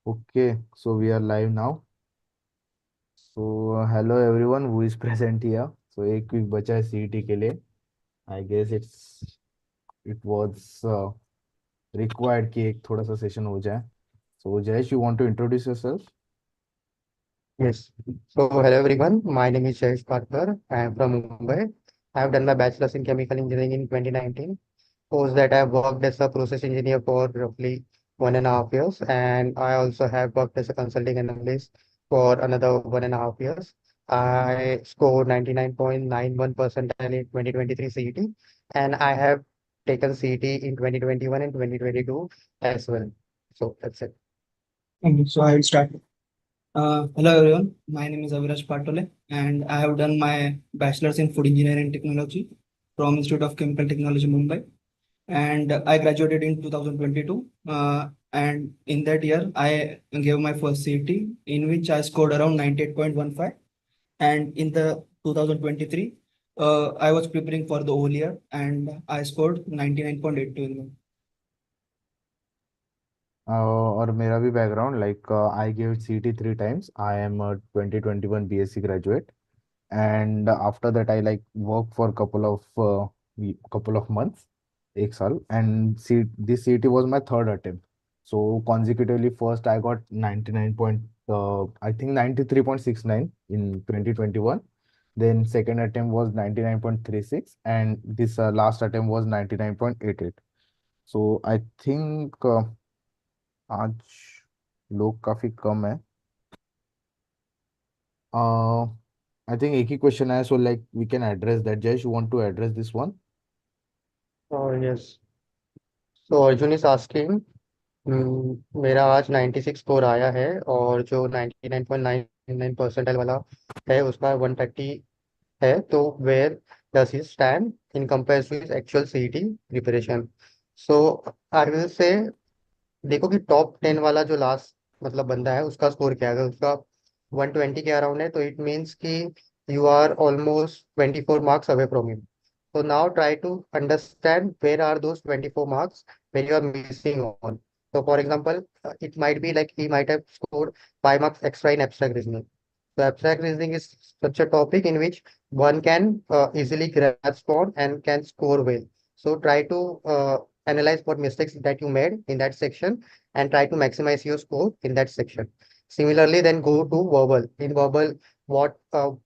Okay, so we are live now. So hello everyone who is present here. So एक quick बचा है CET के लिए. I guess it was required कि एक थोड़ा सा सेशन हो जाए. So Jayesh, you want to introduce yourself? Yes. So, hello everyone. My name is Jayesh Parkar. I am from Mumbai. I have done my bachelor's in chemical engineering in 2019. Post that I have worked as a process engineer for roughly 1.5 years, and I also have worked as a consulting analyst for another 1.5 years. I scored 99.91 percentile in 2023 CET, and I have taken CET in 2021 and 2022 as well. So that's it. So I will start. Hello everyone, my name is Aviraj Patole and I have done my bachelor's in food engineering and technology from Institute of Chemical Technology, Mumbai. And I graduated in 2022. And in that year, I gave my first CET in which I scored around 98.15. And in the 2023, I was preparing for the whole year and I scored 99.82 in that. और मेरा भी background like I give CET 3 times. I am a 2021 BSc graduate, and after that I like work for couple of months, एक साल, and this CET was my third attempt. So consecutively, first I got 99 point, I think 93.69 in 2021. Then second attempt was 99.36, and this last attempt was 99.88. So I think आज लोग काफी कम है. I think एक ही question है, so like we can address that. Jayesh, you want to address this one? Oh, yes. So Arjun is asking, मेरा आज 96 score आया है और जो 99.99 परसेंटाइल वाला है उसका 130 है, तो where does he stand in compare to his actual CET preparation. So I will say, देखो कि टॉप 10 वाला जो लास्ट मतलब बंदा है उसका स्कोर क्या है. अगर उसका 120 के अराउंड है तो इट मीन्स कि you are almost 24 marks away from him. So now try to understand where are those 24 marks where you are missing on. So for example, it might be like he might have scored 5 marks extra in abstract reasoning. So abstract reasoning is such a topic in which one can easily grasp on and can score well. So try to analyze what mistakes that you made in that section and try to maximize your score in that section. Similarly, then go to verbal. In verbal, what on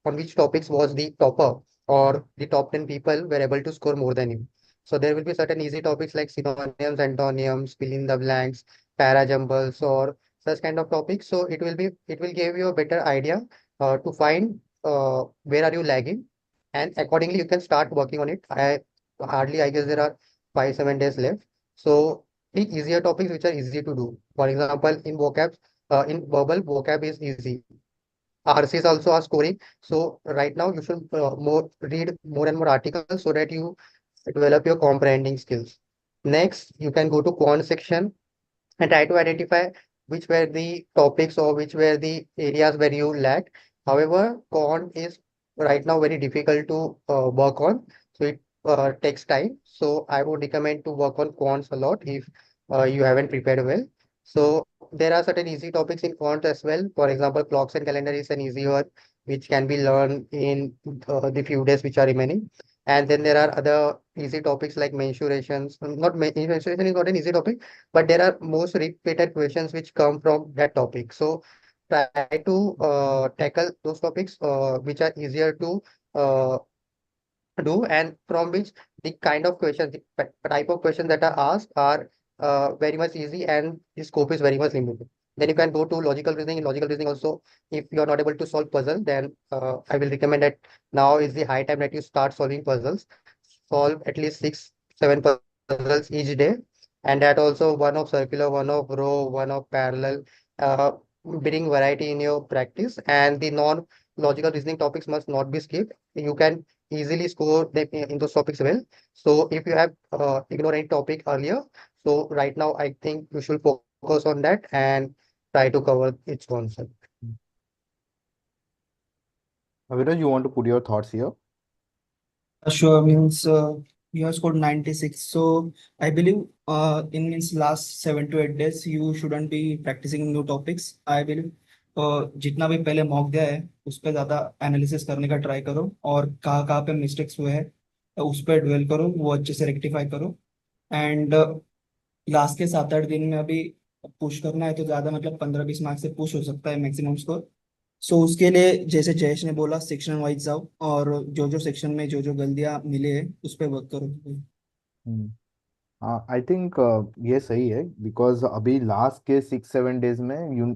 which topics was the topper or the top 10 people were able to score more than you. So there will be certain easy topics like synonyms, antonyms, fill in the blanks, para jumbles, or such kind of topics. So it will give you a better idea to find where are you lagging, and accordingly you can start working on it. I guess there are 5-7 days left. So pick easier topics which are easy to do. For example, in vocab, in verbal, vocab is easy. RCs also are scoring. So right now you should more read more and more articles so that you develop your comprehending skills. Next, you can go to quant section and try to identify which were the topics or which were the areas where you lacked. However, quant is right now very difficult to work on, so it takes time. So I would recommend to work on quants a lot if you haven't prepared well. So there are certain easy topics in quant as well. For example, clocks and calendar is an easy one which can be learned in the few days which are remaining. And then there are other easy topics like mensurations. Mensuration is not an easy topic, but there are most repeated questions which come from that topic. So try to tackle those topics which are easier to uh, do, and from which the kind of questions, the type of questions that are asked are very much easy and the scope is very much limited. Then you can go to logical reasoning. In logical reasoning also, if you are not able to solve puzzle, then I will recommend that now is the high time that you start solving puzzles. Solve at least 6-7 puzzles each day, and that also one of circular, one of row, one of parallel, uh, bring variety in your practice. And the non-logical reasoning topics must not be skipped. You can easily score them in those topics well. So if you have ignored any topic earlier, so right now I think you should focus on that and try to cover its concept. Aviraj, you want to put your thoughts here? Sure, means You have scored 96. So I believe in means last 7 to 8 days you shouldn't be practicing new topics. I believe जितना भी पहले mock दिया है उस पर ज़्यादा analysis करने का ट्राई करो और कहाँ कहाँ पे मिस्टेक्स हुए हैं तो उस पर ड्वेल करो, वो अच्छे से रेक्टिफाई करो। एंड लास्ट के 7 8 दिन में अभी पुश करना है तो ज़्यादा मतलब 15 20 मार्क्स से पुश हो सकता है मैक्सिमम स्कोर। सो उसके लिए जैसे जयेश ने बोला सेक्शन वाइज जाओ और जो जो सेक्शन में जो जो गलतियाँ मिले हैं उस पर वर्क करो। हम्म। हाँ, आई थिंक ये सही है, बिकॉज अभी लास्ट के 6 7 डेज में यू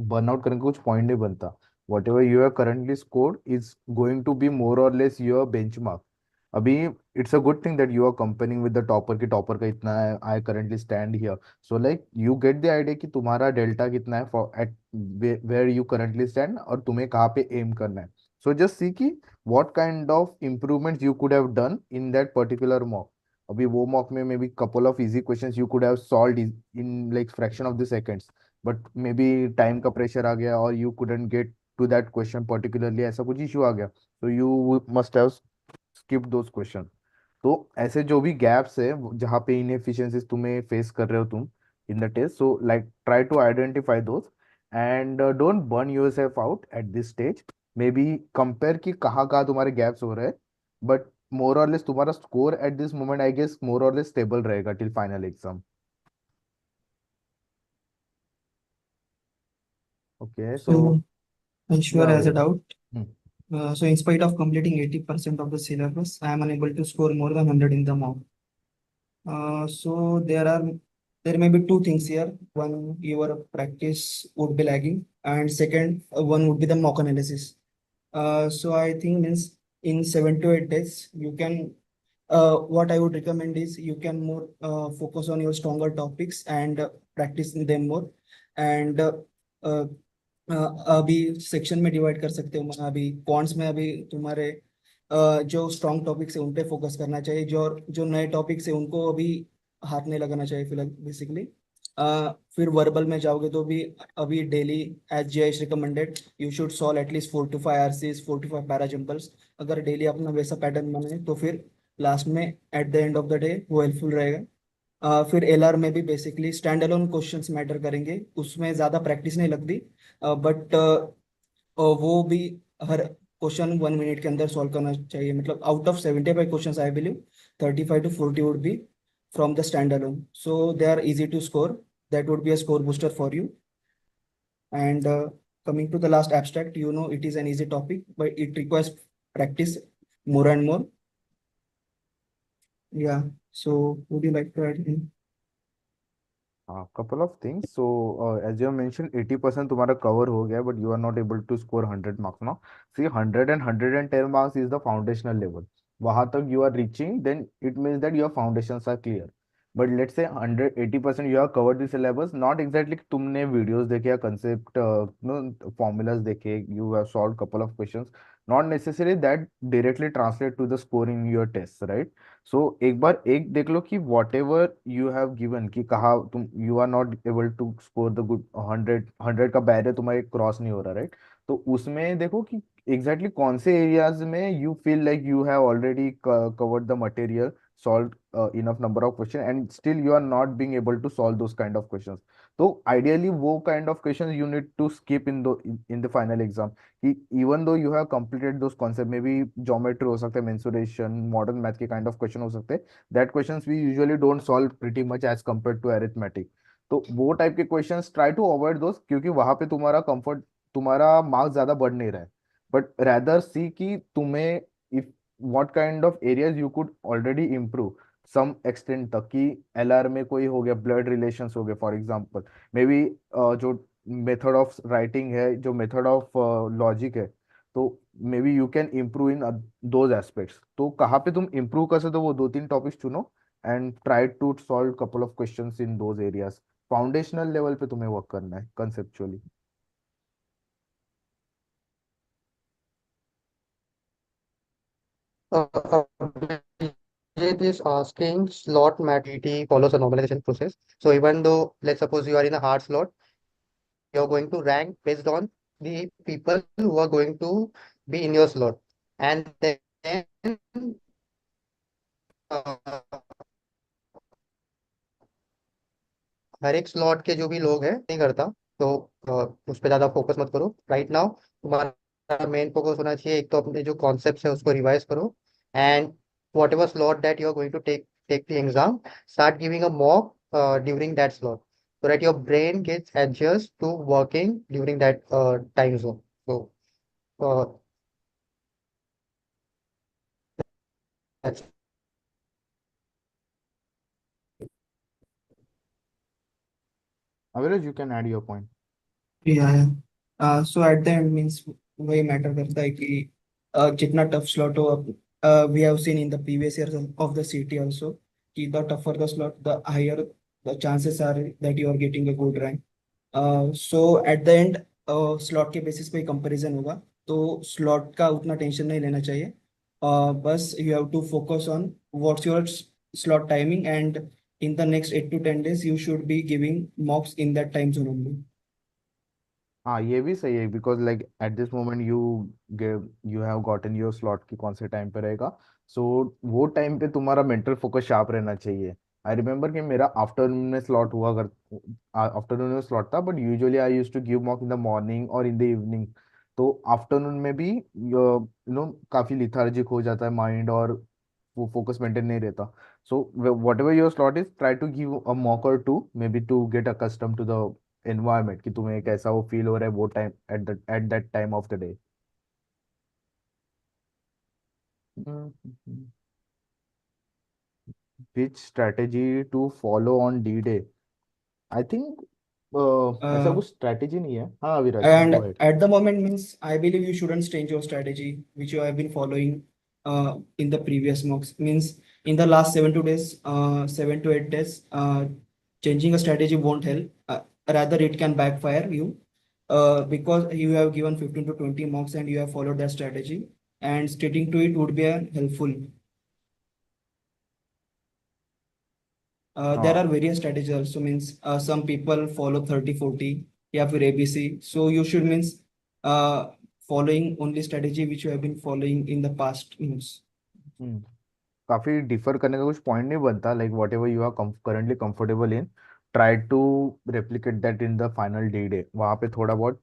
बर्नआउट करने का कुछ पॉइंट नहीं बनता। Whatever you have currently scored is going to be more और लेस योर बेंचमार्क। अभी it's a good thing that you are comparing with the topper, की टॉपर का इतना है, I currently stand here. So like you get the idea कि तुम्हारा delta कितना है for at where you currently stand, और तुम्हें कहाँ पे एम करना है। सो जस्ट सी कि what kind of improvement you could have done in that particular mock. अभी वो मॉक में maybe couple of easy questions you could have solved in like fraction of the seconds, but maybe time का pressure आ गया और you couldn't get to that question particularly, ऐसा कुछ issue आ गया, तो you must have skip those question. तो ऐसे जो भी गैप्स है जहाँ पे इनएफिशिएंसीज तुम्हें फेस कर रहे हो तुम in the test, so like try to identify those and don't burn yourself out at this stage. Maybe compare कि कहाँ कहाँ तुम्हारे गैप्स हो रहे हैं, बट मोर और लेस तुम्हारा score at this moment I guess more और लेस स्टेबल रहेगा till final exam. Okay, so So ensure या has a doubt. Hmm, So in spite of completing 80% of the syllabus, I am unable to score more than 100 in the mock. So there may be two things here. One, your practice would be lagging, and second, one would be the mock analysis. So I think means in 7 to 8 days you can. What I would recommend is you can more focus on your stronger topics and practice them more. And uh, अभी section में divide कर सकते हो। अभी counts में अभी तुम्हारे जो स्ट्रॉन्ग टॉपिक्स है उन पे फोकस करना चाहिए, जो जो नए टॉपिक्स है उनको अभी हाथ नहीं लगाना चाहिए फिलहाल बेसिकली। फिर वर्बल में जाओगे तो भी अभी daily as Jayesh recommended you should solve at least 4 to 5 RCs, 4 to 5 para jumbles. अगर डेली अपना वैसा पैटर्न बनाए तो फिर लास्ट में eight the end of the day वो हेल्पफुल रहेगा। फिर एलआर में भी basically stand alone questions matter करेंगे, उसमें ज़्यादा प्रैक्टिस नहीं लगती, बट वो भी हर क्वेश्चन 1 मिनट के अंदर सॉल्व करना चाहिए। मतलब out of 75 question I believe 35 to 40 would be from the standalone, so they are easy to score, that would be a score booster for you. And coming to the last abstract, you know it is an easy topic but it requires practice more and more. Yeah, so would you like to add in? couple of things. So, as you have mentioned, 80% तुम्हारा cover हो गया, but you are not able to score 100 marks now. See, 100 and 110 marks is the foundational level. वहां तक you are reaching, then it means that your foundations are clear. But let's say 180% you have covered the syllabus, not exactly कि तुमने videos देखे या concept, no formulas देखे, you have solved couple of questions. Not necessarily that directly translate to the score in your tests, right? सो एक बार एक देख लो कि whatever you have given कि कहा तुम you are not able to score the good 100 का barrier तुम्हारे क्रॉस नहीं हो रहा, राइट? तो उसमें देखो कि एग्जैक्टली exactly कौन से एरियाज में you feel like you have already covered the material, solve enough number of question and still you are not being able to solve those kind of questions. तो ideally वो kind of questions you need to skip in the final exam, कि even though you have completed those concept, maybe geometry हो सकता है, mensuration, modern math के kind of question हो सकते हैं, that questions we usually don't solve pretty much as compare to arithmetic. तो वो टाइप के questions try to avoid those, क्योंकि वहां पे तुम्हारा कंफर्ट, तुम्हारा मार्क्स ज्यादा बढ़ नहीं रहा है, बट रैदर सी कि तुम्हें if what kind of areas you could already improve some extent तक, कि एलआर में कोई हो गया, ब्लड रिलेशंस हो गए फॉर एग्जांपल, मे बी जो मेथड ऑफ राइटिंग है, जो मेथड ऑफ लॉजिक है, तो may be you can improve in those aspects. तो कहाँ पे तुम इम्प्रूव कर सकते हो, वो 2 3 टॉपिक्स चुनो and try to solve couple of questions in those areas. Foundational level पे तुम्हें वर्क करना है conceptually. It is asking slot maturity follows a normalization process. So even though, let's suppose you are in a hard slot, you're going to rank based on the people who are going to be in your slot. And then हर एक slot के जो भी लोग हैं नहीं करता, तो उस पर ज़्यादा फोकस मत करो राइट नाउ। तुम्हारा मेन फोकस होना चाहिए, एक तो अपने जो कॉन्सेप्ट्स है उसको रिवाइज करो, and whatever slot that you are going to take the exam, start giving a mock during that slot, so that your brain gets adjust to working during that time zone. So uh, that's Average, you can add your point. So at the end means वही matter करता है कि जितना tough slot हो, अब we have seen in the previous year of the city also कि the tougher the slot the higher the chances are that you are getting a good rank. So at the end slot के basis पे comparison होगा, तो slot का उतना tension नहीं लेना चाहिए। बस you have to focus on what's your slot timing, and in the next 8 to 10 days you should be giving mocks in that time zone only. हाँ, ये भी सही है, because like eight this moment you have gotten your slot की कौन से time पे रहेगा। सो वो टाइम पे तुम्हारा मेंटल फोकस शार्प रहना चाहिए। आई रिमेम्बर कि मेरा आफ्टरनून में स्लॉट हुआ कर आफ्टरनून में स्लॉट था, but usually I use to give mock in the morning और इन द इवनिंग। तो आफ्टरनून में भी काफी लिथार्जिक हो जाता है माइंड, और वो फोकस मेंटेन नहीं रहता। So whatever your slot is, try to give a mock or two, may be to get accustomed to the environment, कि तुम्हें कैसा वो फील हो रहा है वो time at that time of the day. Which strategy to follow on the day? I think ऐसा Uh, कुछ स्ट्रेटेजी नहीं है। हाँ Viraj, And go ahead. at the moment, means I believe you shouldn't change your strategy, which you have been following in the previous mocks. Means in the last 7 to days, 7 to 8 days, changing a strategy won't help. Rather, it can backfire you because you have given 15 to 20 mocks and you have followed that strategy, and sticking to it would be helpful. There are हाँ। various strategies also, means some people follow 30-40 या फिर ABC. So you should means uh, following only strategy which you have been following in the past months. हम्म, काफी differ करने का कुछ point नहीं बनता। Like whatever you are currently comfortable in, try to replicate that in the final D day, वहाँ पे थोड़ा बहुत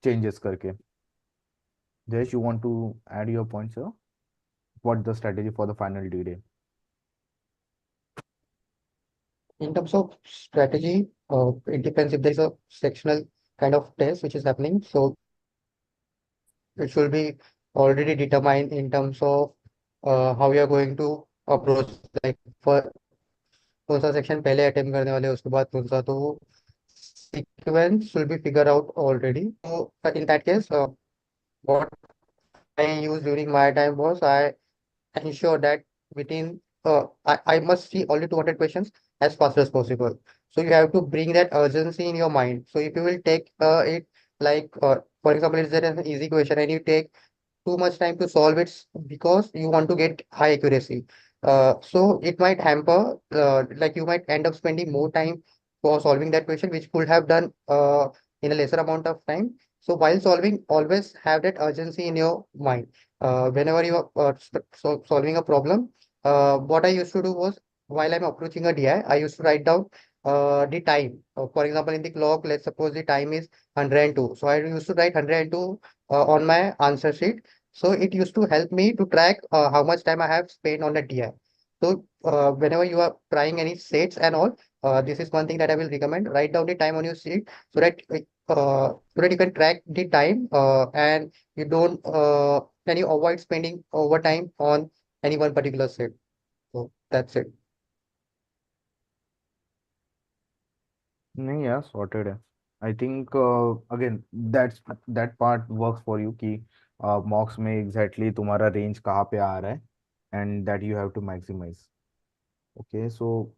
चेंजेस करके। Jayesh, you want to add your points? What the strategy for the final D day? in terms of strategy. It depends if there is a sectional kind of test which is happening. So it should be already determined in terms of how you are going to approach. Like for कौन सा section पहले attempt करने वाले हैं, उसके बाद कौन सा, तो वो sequence should be figured out already. So in that case, what I used during my time was I ensure that within I must see only 200 questions as fast as possible. So you have to bring that urgency in your mind. So if you will take it like for example, is there an easy question and you take too much time to solve it because you want to get high accuracy. So it might hamper, like you might end up spending more time for solving that question, which could have done in a lesser amount of time. So while solving, always have that urgency in your mind. Whenever you are solving a problem, what I used to do was while I'm approaching a DI, I used to write down the time. For example, in the clock, let's suppose the time is 102. So I used to write 102 on my answer sheet. So it used to help me to track how much time I have spent on the DI. So whenever you are trying any sets and all, this is one thing that I will recommend. Write down the time on your sheet so that you can track the time and you don't can you avoid spending overtime on any one particular set. So that's it. नहीं यार, sorted है। I think again that part works for you, कि मॉक्स में exactly तुम्हारा range कहाँ पे आ रहा है, and that you have to maximize. Okay, so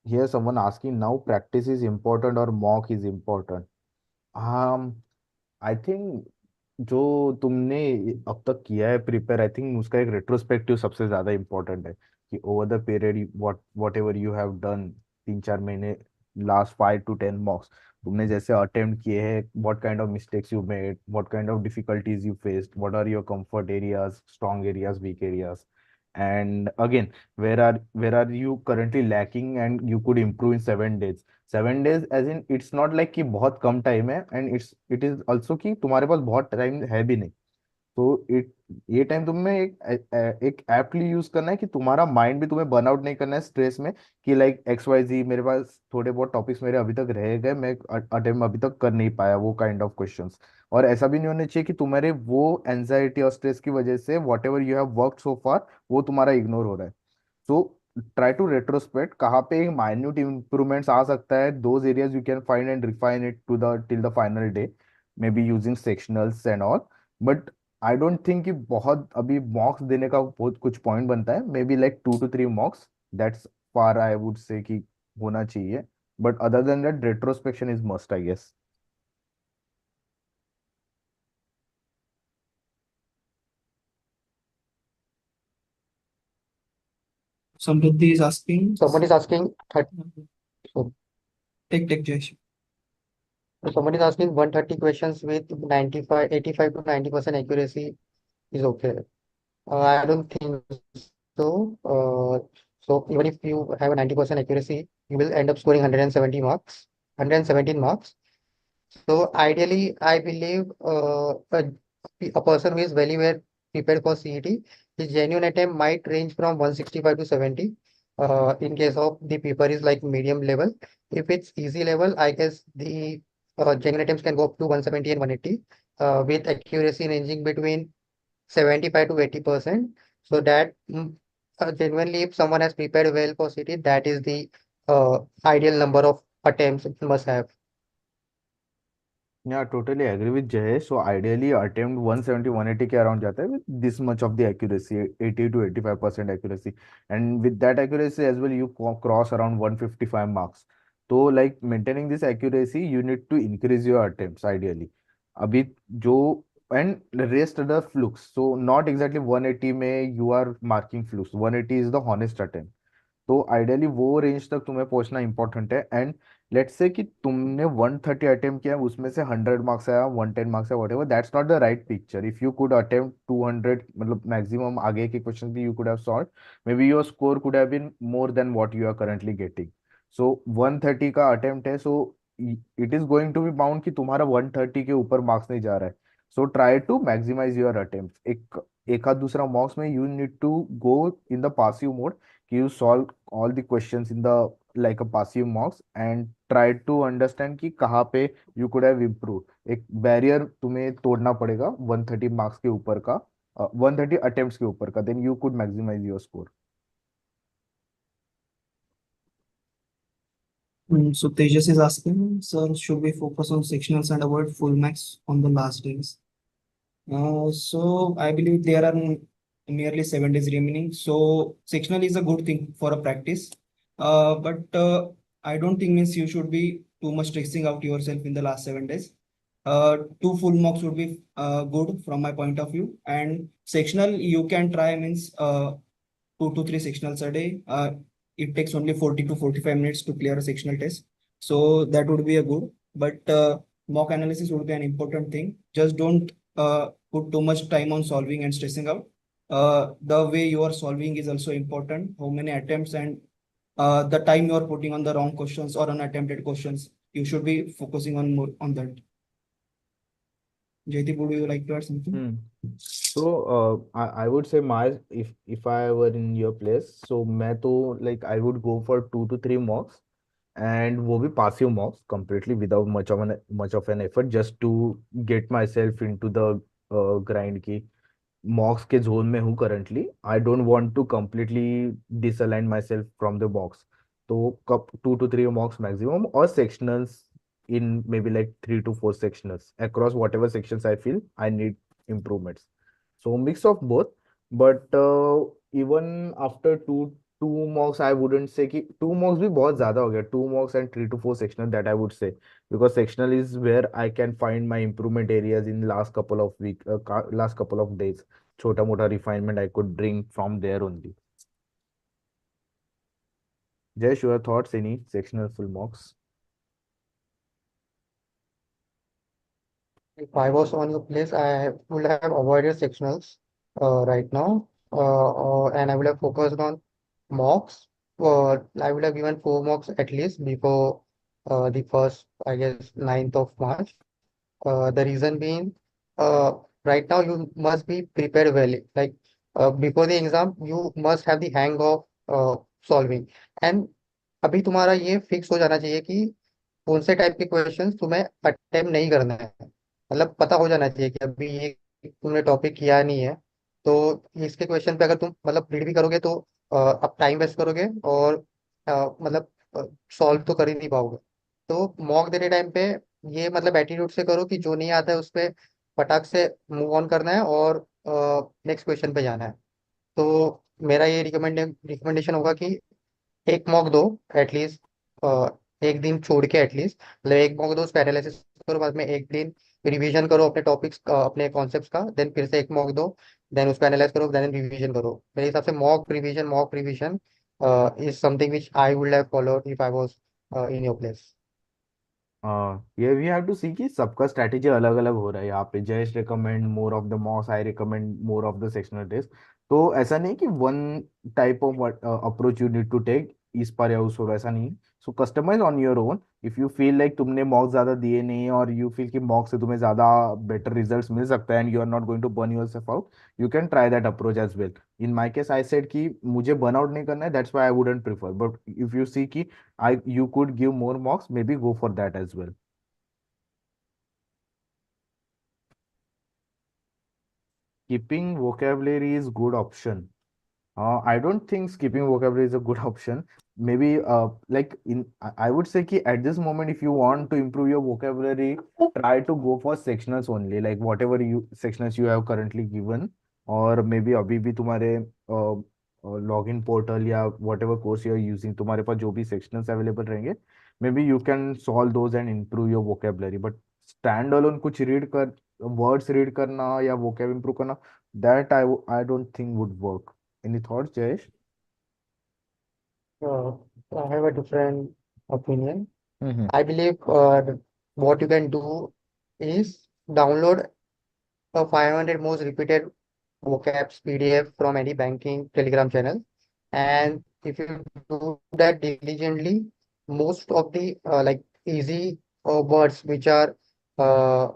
here someone asking, now practice is important or mock is important? I think जो तुमने अब तक किया है प्रिपेयर, आई थिंक उसका एक रेट्रोस्पेक्टिव सबसे ज्यादा इम्पोर्टेंट है, कि over the period what ever you have done, 3-4 महीने, लास्ट 5 to 10 मॉक्स तुमने जैसे अटेम्प्ट किए हैं, what kind of mistakes you made, what kind of difficulties you faced, what are your comfort areas, strong areas, weak areas, And again, where are you currently lacking and you could improve in 7 days? 7 days as in it's not like कि बहुत कम time है, and it is also कि तुम्हारे पास बहुत time है भी नहीं। तो ये टाइम तुम्हें एक एप्टली यूज करना है कि तुम्हारा माइंड भी तुम्हें बर्नआउट नहीं करना है स्ट्रेस में, कि लाइक XYZ मेरे पास थोड़े बहुत टॉपिक्स मेरे अभी तक रह गए, मैं अटेम्प्ट अभी तक कर नहीं पाया वो काइंड ऑफ क्वेश्चंस। और ऐसा भी नहीं होना चाहिए कि तुम्हारे वो एंजाइटी और स्ट्रेस की वजह से whatever you have work so far वो तुम्हारा इग्नोर हो रहा है। सो ट्राई टू रेट्रोस्पेक्ट कहाँ पे माइन्यूट इम्प्रूवमेंट्स आ सकता है, those areas you can find and refine it to the till the final day, maybe using sectionals and all. But I don't think कि बहुत अभी मॉक्स देने का बहुत कुछ पॉइंट बनता है, maybe like 2 to 3 mocks, that's far I would say कि होना चाहिए। But other than that retrospection is must I guess. Samriddhi is asking. Someone is asking, so Take Jayesh. someone is asking 130 questions with 95, 85 to 90% accuracy is okay. I don't think so. So even if you have a 90% accuracy, you will end up scoring 170 marks, 117 marks. So ideally, I believe a person who is very well prepared for CET, his genuine attempt might range from 165 to 70. In case of the paper is like medium level. If it's easy level, I guess the genuine attempts can go up to 170 and 180 with accuracy ranging between 75 to 80%. So that genuinely, if someone has prepared well for CET, that is the ideal number of attempts it must have. Yeah, totally agree with Jay. So ideally attempt 170 180 के around जाता है with this much of the accuracy, 80 to 85% accuracy, and with that accuracy as well you cross around 155 marks. तो like maintaining this accuracy you need to increase your attempts ideally. अभी जो and rest the flukes, so not exactly 180 में you are marking flukes, 180 is the honest attempt। तो ideally वो range तक तुम्हें पहुंचना important है। एंड लेट्स से कि तुमने 130 अटेम्प्ट किया, उसमें से 100 मार्क्स आया, 110 मार्क्स आया, whatever, that's not the right picture. If you could attempt 200, मतलब मैक्सिमम आगे के क्वेश्चन भी you could have solve, maybe your score could have been more than what you are currently getting. So 130 का attempt है, so it is going to be bound कि तुम्हारा 130 के ऊपर मार्क्स नहीं जा रहा है। So try to maximize your attempt. एक आध दूसरा मॉक्स में you need to go in the passive mode, you solve all the questions in the like a passive mocks and try to understand कि कहाँ पे you could have improved। एक barrier तुम्हें तोड़ना पड़ेगा 130 मार्क्स के ऊपर का, 130 अटेम्प्ट्स के ऊपर का, then you could maximize your score. So Tejas is asking, sir, should we focus on sectionals and avoid full max on the last days? So I believe there are nearly 7 days remaining. So sectional is a good thing for a practice. But I don't think means you should be too much stressing out yourself in the last 7 days. Two full mocks would be good from my point of view. And sectional you can try means 2 to 3 sectionals a day. It takes only 40 to 45 minutes to clear a sectional test. So that would be a good. But mock analysis would be an important thing. Just don't put too much time on solving and stressing out. The way you are solving is also important. How many attempts and the time you are putting on the wrong questions or unattempted questions. You should be focusing on more on that. Jaydeep, would you like to add something? So I would say my, if I were in your place, so मैं तो like I would go for 2 to 3 mocks, and वो भी passive mocks completely without much of an effort, just to get myself into the grind की मॉक्स के zone में हूँ currently. I don't want to completely disalign myself from the box. तो कब 2 to 3 मॉक्स maximum, और सेक्शनल्स in maybe like 3 to 4 sectionals across whatever sections I feel I need improvements. So mix of both. But even after two mocks I wouldn't say कि 2 mocks भी बहुत ज्यादा हो गया, 2 mocks and 3 to 4 sectional, that I would say, because sectional is where I can find my improvement areas in last couple of last couple of days. छोटा मोटा refinement I could bring from there only. Jay, your thoughts, any sectional full mocks? If I was on your place, I would have avoided sectionals right now. and I would have focused on mocks. I would have given 4 mocks at least before the first, I guess, 9th of March. The reason being, uh, right now you must be prepared well. Like before the exam, you must have the hang of solving. And अभी तुम्हारा ये fix हो जाना चाहिए कि कौन से type के क्वेश्चंस तुम्हें अटेम्प्ट नहीं करना है। मतलब पता हो जाना चाहिए कि अभी ये तुमने टॉपिक किया नहीं है, तो इसके क्वेश्चन पे अगर तुम मतलब रीड भी करोगे तो अब टाइम वेस्ट करोगे और मतलब सॉल्व तो कर ही नहीं पाओगे। तो मॉक देने टाइम पे ये मतलब एटीट्यूड से करो कि जो नहीं आता है उस पे फटाक से मूव ऑन करना है और नेक्स्ट क्वेश्चन पे जाना है। तो मेरा ये रिकमेंडेशन होगा कि एक मॉक दो एटलीस्ट, एक दिन छोड़ के एटलीस्ट, मतलब एक मॉक दो, उस पे एनालिसिस करो, बाद में एक दिन रिवीजन करो अपने टॉपिक्स का, अपने कॉन्सेप्ट्स का, देन फिर से एक मॉक दो, देन उसको एनालाइज करो, देन रिवीजन करो। मेरे हिसाब से mock revision is something which I would have followed if I was in your place. ये वी हैव टू सी कि सबका स्ट्रैटेजी अलग अलग हो रहा है। यहाँ पे Jayesh recommend more of the mocks, I recommend more of the sectional test. तो ऐसा नहीं कि one type of approach you need to take इस पर या उस पर, ऐसा नहीं। So customise on your own. If you feel like तुमने मॉक्स ज्यादा दिए नहीं और यू फील कि मॉक से तुम्हें ज्यादा बेटर रिजल्ट्स मिल सकता है and you are not going to burn yourself out, you can try that approach as well. In my case I said कि मुझे बर्न आउट नहीं करना है, that's why I wouldn't prefer, but if you see कि I you could give more mocks, maybe go for that as well. Skipping vocabulary is good option. I don't think skipping vocabulary is a good option. Maybe like in I would say कि at this moment if you want to improve your vocabulary, try to go for sectionals only, like whatever you sectionals you have currently given, और maybe अभी भी तुम्हारे login portal या whatever course you are using तुम्हारे पास जो भी sectionals available रहेंगे, maybe you can solve those and improve your vocabulary. But stand alone कुछ read कर वर्ड्स रीड करना या vocab improve करना, that I don't think would work. Any thoughts, Jayesh? uh, I have a different opinion. Mm-hmm. I believe what you can do is download a 500 most repeated vocabs PDF from any banking Telegram channel. And if you do that diligently, most of the like easy words uh,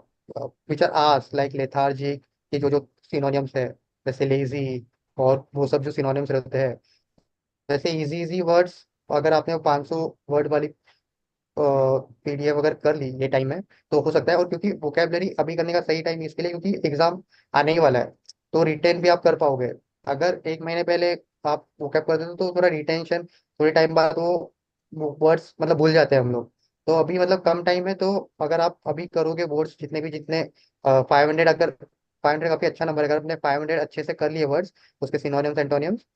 which are asked like lethargic, ये जो synonyms है, जैसे lazy और वो सब जो synonyms रहते हैं, वैसे इजी इजी वर्ड्स अगर आपने 500 वर्ड वाली पीडीएफ अगर कर ली ये टाइम में, तो हो सकता है। और क्योंकि वोकेबलरी अभी करने का सही टाइम इसके लिए क्योंकि एग्जाम आने ही वाला है, तो रिटेन भी आप कर पाओगे। अगर एक महीने पहले आप वोकेब कर देते तो थोड़ा रिटेंशन, थोड़े टाइम बाद वो वर्ड्स मतलब भूल जाते हैं हम लोग। तो अभी मतलब कम टाइम है, तो अगर आप अभी करोगे वर्ड्स जितने 500, अगर 500 काफी अच्छा नंबर है, अगर आपने 500 अच्छे से कर लिए वर्ड्स, उसके सिनोनिम्स एंटोनिम्स,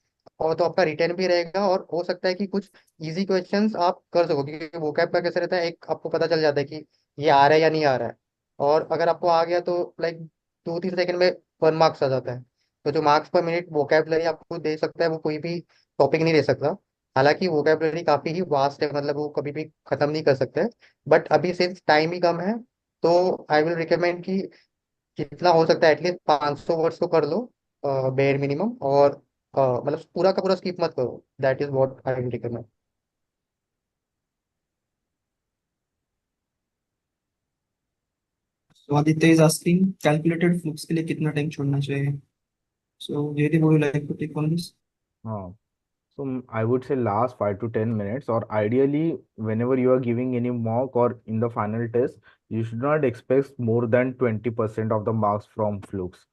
और तो आपका रिटेन भी रहेगा और हो सकता है कि कुछ इजी क्वेश्चंस आप कर सको, क्योंकि वोकैब का कैसे रहता है, एक आपको पता चल जाता है कि ये आ रहा है या नहीं आ रहा है। और अगर आपको आ गया तो लाइक 2-3 सेकंड में 1 मार्क्स आ जाता है। तो जो मार्क्स पर मिनट वोकैबलरी आपको दे सकता है वो कोई भी टॉपिक नहीं दे सकता। हालांकि वोकैबलरी काफी ही वास्ट है, मतलब वो कभी भी खत्म नहीं कर सकते, बट अभी से टाइम ही कम है। तो आई विल रिकमेंड कि जितना हो सकता है एटलीस्ट 500 वर्ड्स तो कर लो बेयर मिनिमम, और मतलब पूरा का पूरा स्किप मत करो। That is what I will recommend. So Aditya is asking calculated flukes के लिए कितना टाइम छोड़ना चाहिए? So Jaydeep, would you like to take on this? हाँ, so I would say last 5 to 10 minutes, or ideally, whenever you are giving any mock or in the final test, you should not expect more than 20% of the marks from flukes.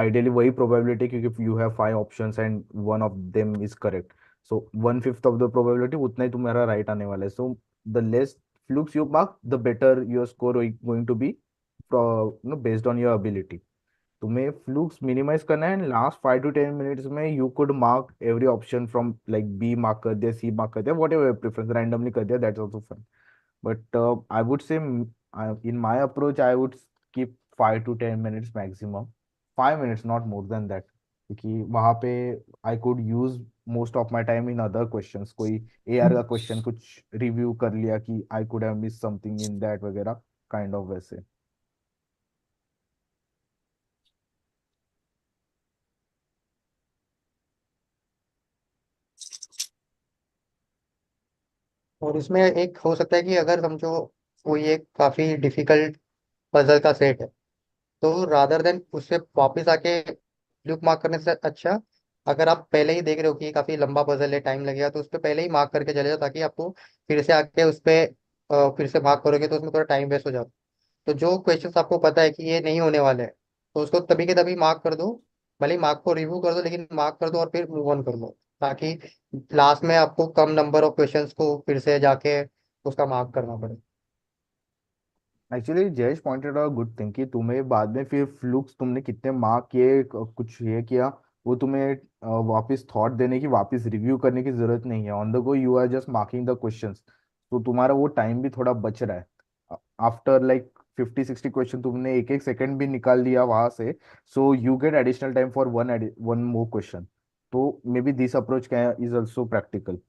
Ideally, वही probability क्योंकि if you have 5 options and one of them is correct, so 1/5 of the probability उतना ही तुम्हारा right आने वाला है. So the less flukes you mark, the better your score going to be, based on your ability. तुम्हें flukes minimize करना है, लास्ट 5 to 10 minutes में you could mark every option from like B mark कर दिया, सी मार्क कर दिया, what ever preference randomly कर दिया, that's also fun. But I would say in my approach I would keep 5 to 10 minutes maximum, 5 minutes not more than that, क्योंकि वहाँ पे I could use most of my time in other questions. कोई AR का question कुछ review कर लिया कि I could have miss something in that वगैरह, काइंड ऑफ वैसे। और इसमें एक हो सकता है कि अगर समझो कोई एक काफी डिफिकल्ट पजल का सेट है, तो रादर देन उससे वापस आके फ्लूक मार्क करने से अच्छा, अगर आप पहले ही देख रहे हो कि ये काफी लंबा पजल है, टाइम लगेगा, तो उस पर पहले ही मार्क करके चले जाओ, ताकि आपको फिर से आके उस पे फिर से मार्क करोगे तो उसमें थोड़ा टाइम वेस्ट हो जाता। तो जो क्वेश्चंस आपको पता है कि ये नहीं होने वाले हैं, तो उसको तभी के तभी मार्क कर दो। भले ही मार्क को रिव्यू कर दो, लेकिन मार्क कर दो और फिर मूव ऑन कर लो, ताकि लास्ट में आपको कम नंबर ऑफ क्वेश्चंस को फिर से जाके उसका मार्क करना पड़े। Actually Jayesh pointed out good thing कि तुम्हें बाद में फिर फ्लूक्स तुमने कितने मार्क किए कुछ ये किया, वो तुम्हें वापस थॉट देने की, वापस रिव्यू करने की जरूरत नहीं है। On the go you are just marking the questions, तो तुम्हारा वो टाइम भी थोड़ा बच रहा है। आफ्टर लाइक 50-60 क्वेश्चन तुमने एक एक सेकंड भी निकाल लिया वहां से, so you get additional time for one more question. तो maybe this approach can is also practical.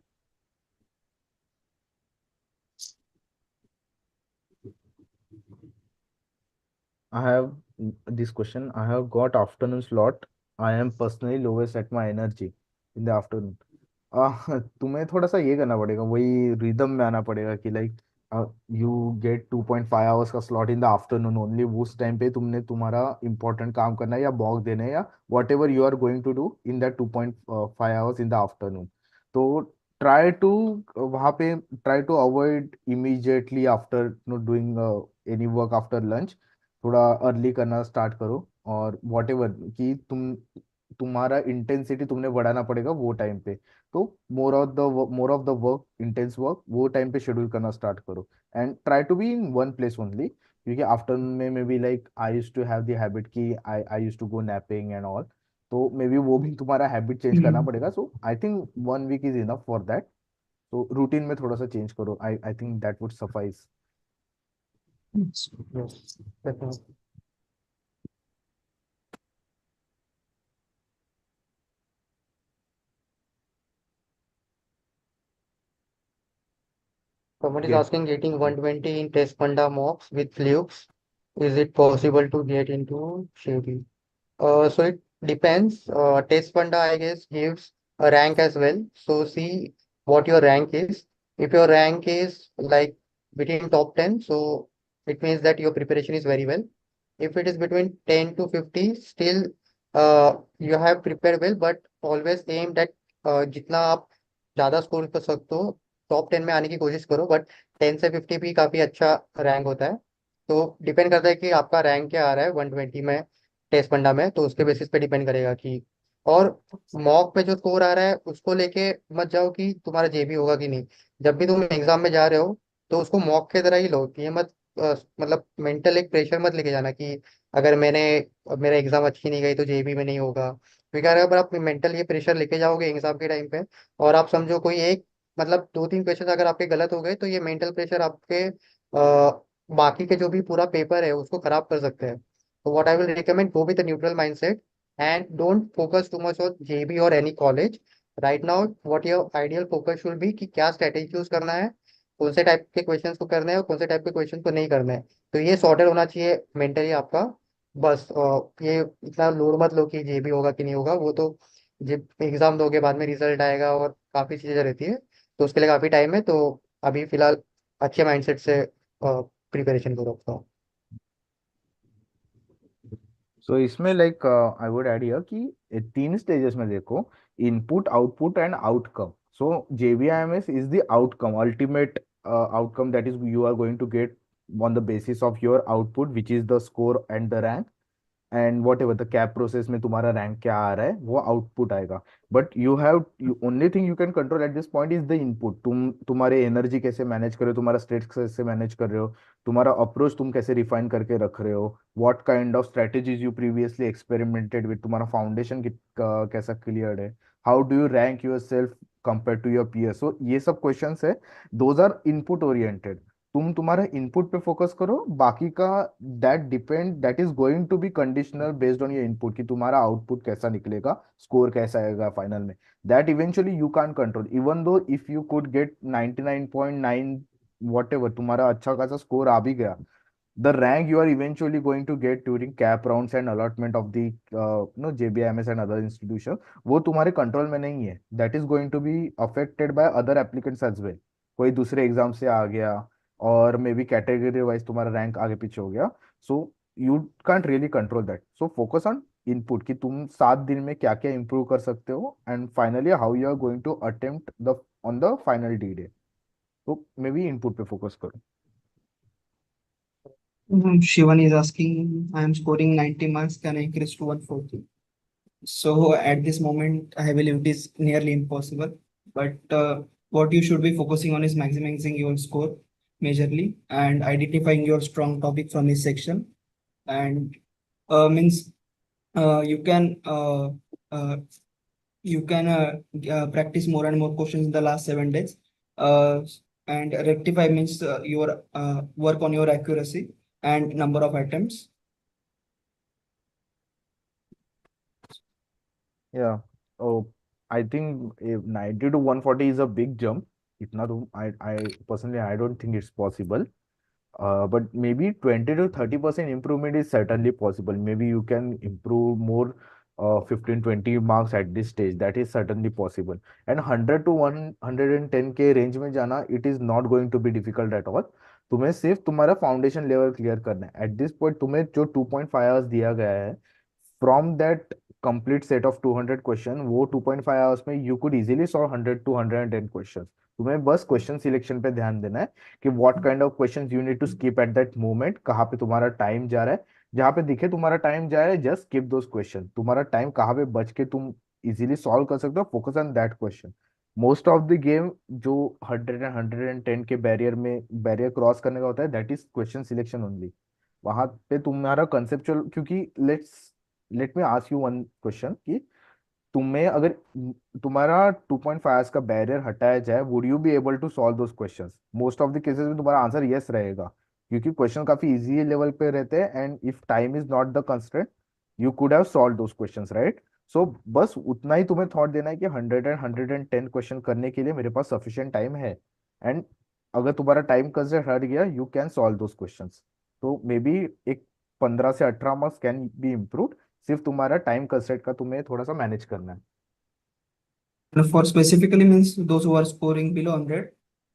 I have this question. I have got afternoon slot. I am personally lowest at my energy in the afternoon. तुम्हें थोड़ा सा ये करना पड़ेगा, वही rhythm में आना पड़ेगा कि लाइक यू गेट 2.5 आवर्स का slot in the afternoon only. उस टाइम पे तुमने तुम्हारा इंपॉर्टेंट काम करना है या बॉक देना है या whatever you are going to do in that 2.5 hours in the afternoon. तो ट्राई टू वहाँ पे try to avoid immediately after doing any work after lunch. थोड़ा अर्ली करना स्टार्ट करो, और वॉट एवर कि तुम्हारा इंटेंसिटी तुमने बढ़ाना पड़ेगा वो टाइम पे। तो more of the work, intense work वो टाइम पे शेड्यूल करना स्टार्ट करो। And try to be in one place only, क्योंकि आफ्टरनून में maybe like I use to have the habit कि I use to go napping and all. तो may be वो भी तुम्हारा हैबिट चेंज करना हम्म। पड़ेगा। So I think 1 week is enough for that. तो रूटीन में थोड़ा सा चेंज करो, I think that would suffice. Yes, definitely. Someone is asking, getting 120 in test funda mocks with flukes, is it possible to get into JB? So it depends. Test funda, I guess, gives a rank as well. So see what your rank is. If your rank is like between top 10, so it means that your preparation is very well. If it is between 10 to 50, still you have prepared well, but always aim that जितना आप ज़्यादा score कर सकते हो, top 10 में आने की कोशिश करो, बट 10 से 50 भी काफ़ी अच्छा रैंक होता है। तो डिपेंड करता है कि आपका रैंक क्या आ रहा है 120 में टेस्ट फंडा में, तो उसके बेसिस पे डिपेंड करेगा कि। और मॉक पे जो स्कोर आ रहा है उसको लेके मत जाओ कि तुम्हारा जेबी होगा कि नहीं। जब भी तुम एग्जाम में जा रहे हो, तो उसको मॉक की तरह ही लो। ये मत मतलब मेंटल एक प्रेशर मत लेके जाना कि अगर मेरा एग्जाम अच्छी नहीं गई तो जेबी में नहीं होगा। क्योंकि अगर आप मेंटल ये प्रेशर लेके जाओगे एग्जाम के टाइम पे, और आप समझो कोई एक मतलब दो तीन क्वेश्चन अगर आपके गलत हो गए, तो ये मेंटल प्रेशर आपके बाकी के जो भी पूरा पेपर है उसको खराब कर सकते हैं। So what I will recommend, go with a neutral mindset and don't focus too much on JB or any college. Right now, what your ideal focus should be कि क्या स्ट्रेटेजी यूज करना है, कौन से टाइप के questions को करना है और कौन से टाइप के क्वेश्चन को नहीं करना है। तो ये सॉर्टेड होना चाहिए मेंटली आपका। बस ये इतना लोड मत लो कि JB होगा कि नहीं होगा, वो तो जब एग्जाम दोगे बाद में रिजल्ट आएगा और काफ़ी चीज़ें रहती है, तो उसके लिए काफ़ी टाइम है। तो अभी फिलहाल अच्छे माइंडसेट से प्रिपरेशन करो अपना। सो इसमें like I would add here कि 3 स्टेजेस में देखो, input, output and outcome. So JBIMS is the outcome, ultimate outcome that is you are going to get on the basis of your output which is the score and the rank. And whatever the CAP process में तुम्हारा rank क्या आ रहा है वो output आएगा। But you only thing you can control at this point is the input. तुम्हारे energy कैसे manage कर रहे हो, तुम्हारा स्ट्रेस कैसे मैनेज कर रहे हो, तुम्हारा अप्रोच तुम कैसे रिफाइन करके रख रहे हो, what kind of strategies you previously experimented with, तुम्हारा फाउंडेशन कैसा क्लियर है, how do you rank yourself compare to your peer. So ये सब क्वेश्चन है, दोज आर इनपुट ओरिएंटेड। तुम तुम्हारा इनपुट पे फोकस करो, बाकी का that is going to be conditional based on your input कि तुम्हारा आउटपुट कैसा निकलेगा, स्कोर कैसा आएगा फाइनल में। That eventually you can control, even though if you could get 99.9 whatever, तुम्हारा अच्छा खासा स्कोर आ भी गया, the rank you are eventually going to get during CAP rounds and allotment of the JBIMS and other institution, वो तुम्हारे control में नहीं है। That is going to be affected by other applicants as well. कोई दूसरे exam से आ गया, और मे बी कैटेगरी वाइज तुम्हारा रैंक आगे पीछे हो गया। So you can't really control that, so focus on input कि तुम 7 दिन में क्या क्या इंप्रूव कर सकते हो, and finally how you are going to attempt the on the final D day. तो मे बी इनपुट पे फोकस करो। Shivan is asking, I am scoring 90 marks, can I increase to 140? So at this moment, I believe it is nearly impossible. But what you should be focusing on is maximizing your score majorly and identifying your strong topic from this section. And means you can you can practice more and more questions in the last 7 days. Uh, and rectify means your work on your accuracy and number of attempts. Yeah. Oh, I think if 90 to 140 is a big jump. इतना तो I personally I don't think it's possible. But maybe 20 to 30% improvement is certainly possible. Maybe you can improve more 15 20 marks at this stage. That is certainly possible. And 100 to 110 के range में जाना, it is not going to be difficult at all. तुम्हें सिर्फ तुम्हारा foundation level clear करना है at this point. तुम्हें जो 2.5 आवर्स दिया गया है, from that complete set of 200 question, वो 2.5 आवर्स में you could easily solve 100 to 110 question. तुम्हें बस क्वेश्चन सिलेक्शन पे ध्यान देना है कि what kind of questions you need to skip at that moment, कहाँ पे तुम्हारा टाइम जा रहा है। जहाँ पे दिखे तुम्हारा टाइम जा रहा है, जस्ट स्किप दोस क्वेश्चन। तुम्हारा टाइम कहाँ पे बच के तुम इजीली सॉल्व कर सकते हो, focus on that question. Most of the game जो 100 एंड 110 के बैरियर क्रॉस करने का होता है, that is question selection only. वहां पे तुम्हारा कंसेप्चुअल, क्योंकि let me ask you one question कि तुम्हें अगर तुम्हारा 2.5 आवर्स का बैरियर हटाया जाए, would you be able to solve those questions? Most of the cases में तुम्हारा आंसर यस रहेगा, क्योंकि क्वेश्चन काफी इजी लेवल पे रहते हैं, and if time is not the constraint, you could have solve those questions, right? So बस उतना ही तुम्हें थॉट देना है कि 110 क्वेश्चन करने के लिए मेरे पास सफिशिएंट टाइम है, एंड अगर तुम्हारा टाइम कंस्ट्रेंट हट गया, you can solve those questions. तो मे बी एक 15 से 18 मार्क्स कैन बी इम्प्रूव। सिर्फ तुम्हारा टाइम कंस्ट्रेंट का तुम्हें थोड़ा सा मैनेज करना है। And for specifically means those who are scoring below 100.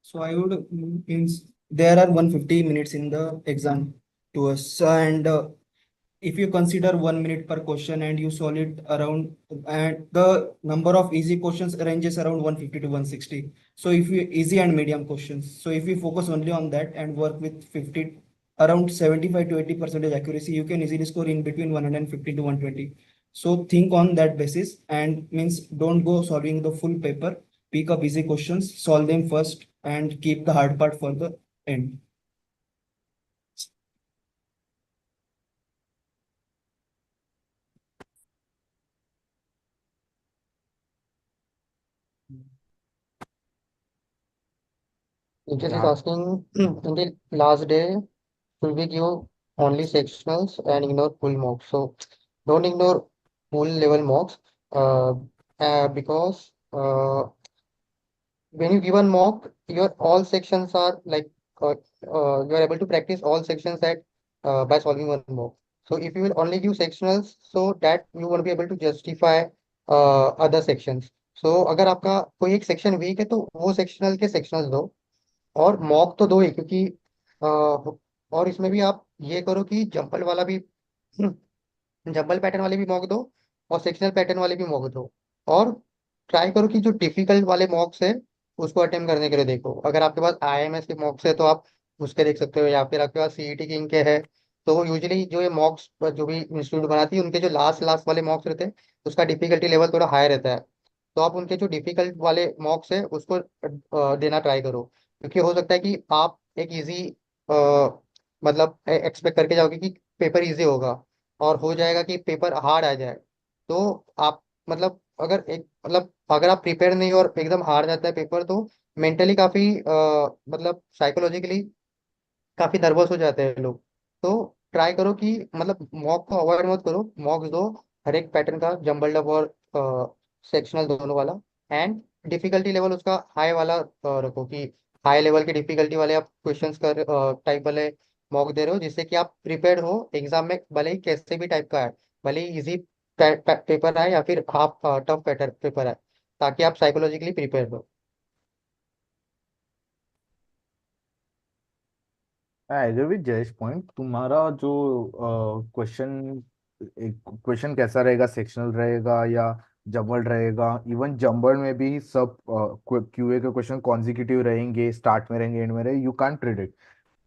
So I would means there are 150 minutes in the exam to us. And if you consider 1 minute per question and you solve it around, and the number of easy questions ranges around 150 to 160. So if you easy and medium questions, so if you focus only on that and work with 50 around 75 to 80% accuracy, you can easily score in between 150 to 120. So think on that basis and means don't go solving the full paper. Pick up easy questions, solve them first, and keep the hard part for the end. Teacher is जहाँ asking, in the last day, should we give only sectionals and ignore full mocks? So don't ignore full level mocks because when you give a mock, your all sections are like you are able to practice all sections at by solving one mock. So if you will only give sectionals, so that you won't be able to justify other sections. So अगर आपका कोई एक section week है तो वो sectional के सेक्शनल्स दो और मॉक तो दो ही क्योंकि और इसमें भी आप ये करो कि जंपल वाला भी जंपल पैटर्न वाले भी मॉक दो और सेक्शनल पैटर्न वाले भी मॉक दो और ट्राई करो कि जो डिफिकल्ट वाले मॉक्स है उसको अटेम्प्ट करने के लिए देखो। अगर आपके पास आईएमएस के मॉक्स है तो आप उसके देख सकते हो या फिर आपके पास सीईटी किंग के है तो यूजुअली जो ये मॉक्स जो भी इंस्टीट्यूट बनाती है उनके जो लास्ट लास्ट वाले मॉक्स रहते हैं उसका डिफिकल्टी लेवल थोड़ा हाई रहता है। तो आप उनके जो डिफिकल्ट वाले मॉक्स है उसको देना ट्राई करो क्योंकि हो सकता है कि आप एक इजी मतलब एक्सपेक्ट करके जाओगे कि पेपर इजी होगा और हो जाएगा कि पेपर हार्ड आ जाए। तो आप मतलब अगर आप प्रिपेयर नहीं हो और एकदम हार्ड जाता है पेपर तो मेंटली काफी मतलब साइकोलॉजिकली काफी नर्वस हो जाते हैं लोग। तो ट्राई करो कि मतलब मॉक को अवॉइड मत करो, मॉक्स दो हर एक पैटर्न का जंबल डब और सेक्शनल दोनों वाला एंड डिफिकल्टी लेवल उसका हाई वाला रखो कि हाई लेवल की डिफिकल्टी वाले आप क्वेश्चंस कर टाइप वाले मॉक दे रहे हो जिससे कि आप प्रिपेयर्ड हो एग्जाम में भले ही कैसे भी टाइप का है, भले ही इजी पेपर आए या फिर हाफ टफ पेपर आए ताकि आप साइकोलॉजिकली प्रिपेयर हो। I agree with Jayesh point. तुम्हारा जो क्वेश्चन क्वेश्चन कैसा रहेगा, सेक्शनल रहेगा या जम्बल्ड रहेगा, इवन जम्बल्ड में भी सब क्यूए के क्वेश्चन कॉन्जिक्यूटिव रहेंगे, स्टार्ट में रहेंगे, एंड में रहेंगे, यू कांट प्रिडिक्ट।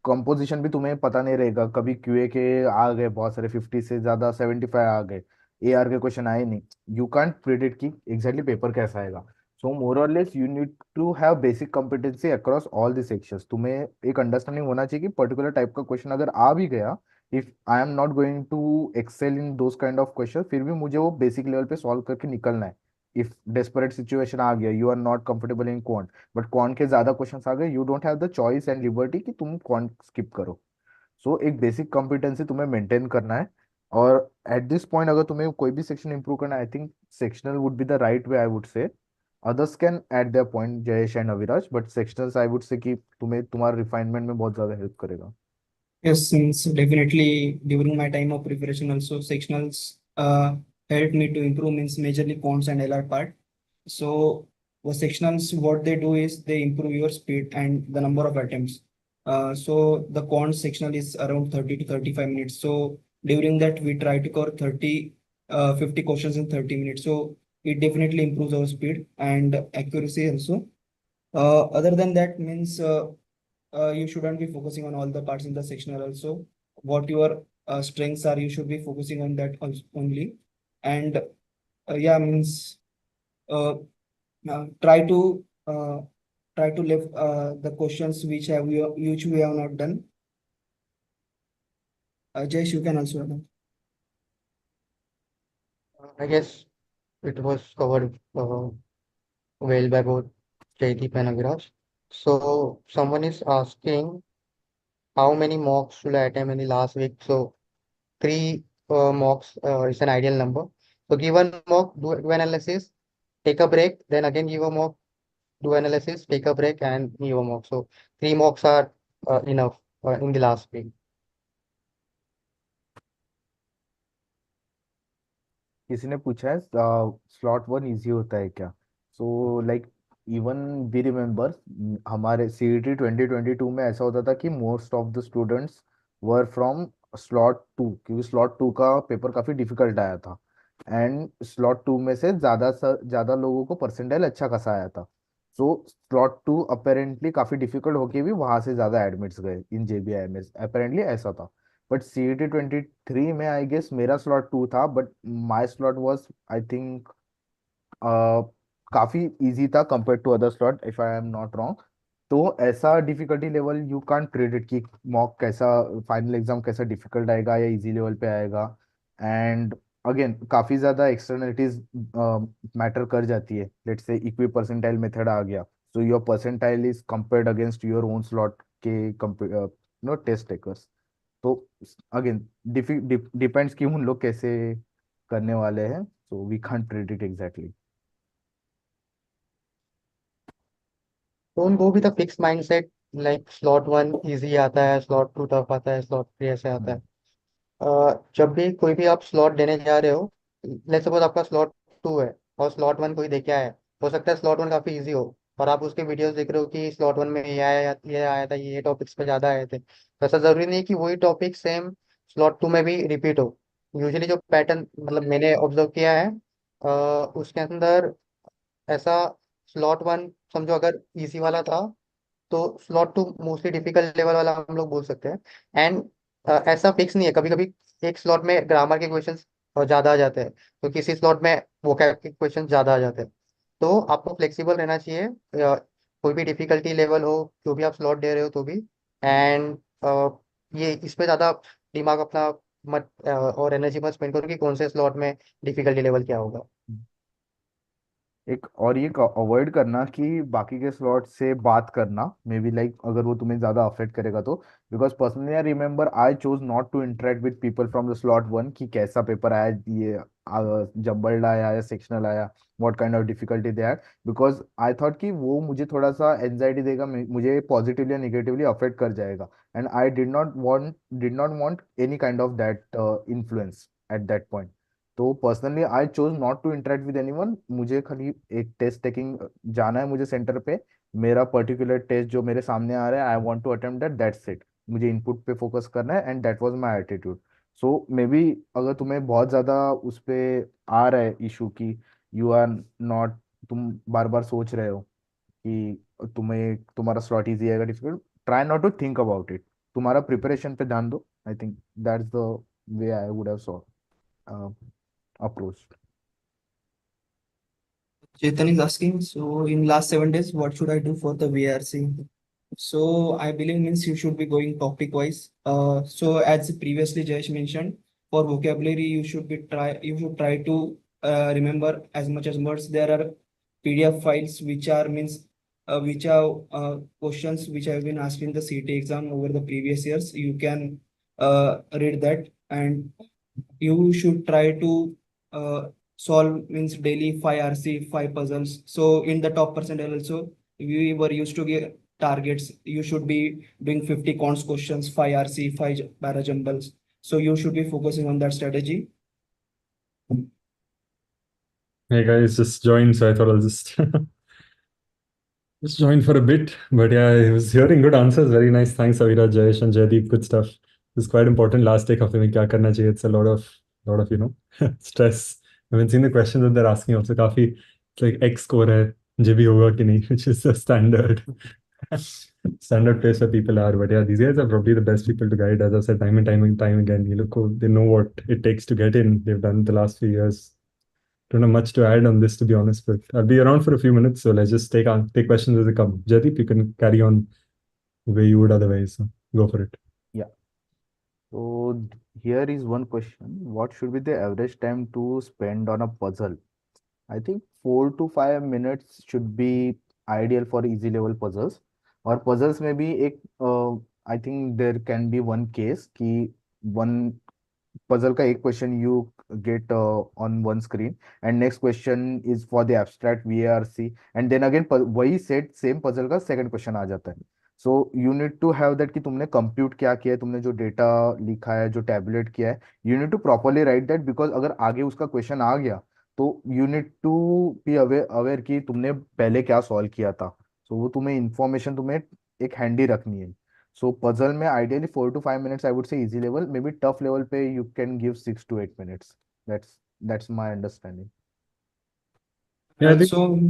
कंपोजिशन भी तुम्हें पता नहीं रहेगा, कभी क्यूए के आ गए बहुत सारे 50 से ज्यादा 75 आ गए, एआर के क्वेश्चन आए नहीं। यू कांट प्रिडिक्ट कि एग्जैक्टली पेपर कैसा आएगा। सो मोर और less you need to have basic competency across all the sections. तुम्हें एक अंडरस्टैंडिंग होना चाहिए कि पर्टिकुलर टाइप का क्वेश्चन अगर आ भी गया, if I am not going to excel in those kind of question, फिर भी मुझे वो बेसिक लेवल पे सॉल्व करके निकलना है। इफ डेस्परेट सिचुएशन आ गया, you are not comfortable in quant, but quant के ज्यादा क्वेश्चंस आ गए, you don't have the choice and liberty कि तुम क्वांट स्किप करो। सो एक बेसिक कॉम्पिटेंसी तुम्हें मेंटेन करना है। और एट दिस पॉइंट अगर तुम्हें कोई भी सेक्शन इंप्रूव करना है, I think sectional would be the right way, I would say. Others can at their point, Jayesh and Aviraj, but sectionals I would say कि तुम्हें तुम्हारे रिफाइनमेंट में बहुत ज्यादा हेल्प करेगा। Yes, since definitely during my time of preparation also sectionals helped me to improve means majorly quants and LR part. So the sectionals what they do is they improve your speed and the number of attempts. So the quant sectional is around 30 to 35 minutes. So during that we try to cover 50 questions in 30 minutes. So it definitely improves our speed and accuracy also. Other than that means you shouldn't be focusing on all the parts in the sectional also. What your strengths are, you should be focusing on that only. And yeah, means uh, try to live the questions which we have not done. Jayesh, you can also add on. I guess it was covered well by both Jaydeep and Aviraj. So someone is asking how many mocks should I attempt in the last week? So three mocks is an ideal number. So give one mock, do analysis, take a break, then again give a mock, do analysis, take a break, and give a mock. So three mocks are enough in the last week. किसी ने पूछा है slot one easy होता है क्या। So like even we remember हमारे CET 2022 में ऐसा होता था कि most of the students were from slot two, क्योंकि स्लॉट टू का पेपर काफी डिफिकल्ट आया था। एंड स्लॉट टू में से ज्यादा लोगों को परसेंटाइल अच्छा खासा आया था। सो स्लॉट टू अपेरेंटली काफी डिफिकल्ट होके भी वहां से ज्यादा एडमिट्स गए इन जेबीआईएमएस, अपेरेंटली ऐसा था। बट सीईटी 23 में आई गेस मेरा स्लॉट टू था, but my slot was I think काफी इजी था compare to other slot, if I am not wrong. तो ऐसा difficulty level you can't predict कि मॉक कैसा, फाइनल एग्जाम कैसा डिफिकल्ट आएगा या इजी लेवल पे आएगा। एंड अगेन काफी ज्यादा एक्सटर्नलिटीज मैटर कर जाती है। लेट्स से इक्वी परसेंटाइल मेथड आ गया, so your percentile is compared against your own slot के नो टेस्ट टेकर्स। तो अगेन डिपेंड्स कि उन लोग कैसे करने वाले हैं, so we can't predict exactly. तो उनको भी था fix mindset, like slot one easy आता है, स्लॉट टू टफ आता है, स्लॉट थ्री ऐसे आता है। जब भी कोई भी आप स्लॉट देने जा रहे हो, लेट्स सपोज आपका स्लॉट टू है और स्लॉट वन कोई देखे आया है, हो सकता है स्लॉट वन काफी इजी हो और आप उसके वीडियोस देख रहे हो कि स्लॉट वन में ये आया था, ये टॉपिक्स पे ज्यादा आए थे। तो ऐसा जरूरी नहीं कि वही टॉपिक सेम स्लॉट टू में भी रिपीट हो। यूजुअली जो पैटर्न मतलब मैंने ऑब्जर्व किया है उसके अंदर ऐसा, स्लॉट वन समझो अगर इजी वाला था तो slot two mostly difficult level वाला हम लोग बोल सकते हैं। एंड ऐसा फिक्स नहीं है, कभी कभी एक स्लॉट में ग्रामर के क्वेश्चंस ज्यादा आ जाते हैं, तो किसी स्लॉट में वोकैब के क्वेश्चन ज्यादा आ जाते हैं। तो आपको फ्लेक्सिबल रहना चाहिए, कोई भी डिफिकल्टी लेवल हो, जो भी आप स्लॉट दे रहे हो तो भी। एंड ये इसमें ज्यादा दिमाग अपना मत और एनर्जी मत स्पेंड करो कि कौन से स्लॉट में डिफिकल्टी लेवल क्या होगा। एक और ये अवॉइड करना कि बाकी के स्लॉट से बात करना, मे बी लाइक अगर वो तुम्हें ज्यादा अफेक्ट करेगा तो। Because personally I remember I chose not to interact with people from the slot one कि कैसा पेपर आया, ये जम्बल्ड आया या सेक्शनल आया, what kind of difficulty they had. Because I thought कि वो मुझे थोड़ा सा एंजाइटी देगा, मुझे पॉजिटिवली या निगेटिवली अफेक्ट कर जाएगा। And I did not want any kind of that influence at that point. तो personally I chose not to interact with anyone. मुझे खाली एक टेस्ट टेकिंग जाना है मुझे सेंटर पे, मेरा पर्टिकुलर टेस्ट जो मेरे सामने आ रहा है, I want to attempt that, that's it. मुझे इनपुट पे फोकस करना है, and that was my attitude. So maybe अगर तुम्हें बहुत ज़्यादा उस पे आ रहा है इशू की यू आर नॉट, तुम बार बार सोच रहे हो कि तुम्हें तुम्हारा स्लॉट इजी आएगा difficult, try not to think about it, तुम्हारा प्रिपरेशन पे ध्यान दो. I think that's the way I would have saw approach. Chetan is asking, so in last 7 days, what should I do for the VRC? So I believe means you should be going topic wise. So as previously Jayesh mentioned, for vocabulary you should try to remember as much as words. There are PDF files which are means which are questions which have been asked in the CT exam over the previous years. You can read that, and you should try to uh, solve means daily 5 RC 5 puzzles. So in the top percentile also we were used to get targets. You should be doing 50 cons questions, 5 RC 5 para jumbles. So you should be focusing on that strategy. Hey guys, just joined, so I thought I'll just just join for a bit. But yeah, I was hearing good answers. Very nice. Thanks, Aviraj, Jayesh, and Jaydeep. Good stuff. It's quite important. Last take of में क्या करना चाहिए. It's a lot of stress. I haven't seen the questions that they're asking also. काफी it's like X score है, JB होगा कि नहीं, which is the standard standard place where people are. But yeah, these guys are probably the best people to guide. As I've said time and time again, you look, they know what it takes to get in. They've done it the last few years. Don't have much to add on this, to be honest, but I'll be around for a few minutes, so let's just take questions as they come. Jaydeep, you can carry on the way you would otherwise. So go for it. Yeah. So here is one question. What should be the average time to spend on a puzzle? I think 4 to 5 minutes should be ideal for easy level puzzles. और puzzles में भी एक I think there can be one case कि one puzzle का एक question you get on one screen, and next question is for the abstract VARC, and then again वही set same puzzle का second question आ जाता है. So you need to have that कि तुमने compute क्या किया है, तुमने जो data लिखा है, जो tabulate किया है, you need to properly write that, because अगर आगे उसका question आ गया तो you need to be aware कि तुमने पहले क्या solve किया था. So वो तुम्हें information तुम्हें एक handy रखनी है. So puzzle में ideally 4 to 5 minutes I would say easy level. Maybe tough level पे you can give 6 to 8 minutes. That's my understanding. Yeah, I think So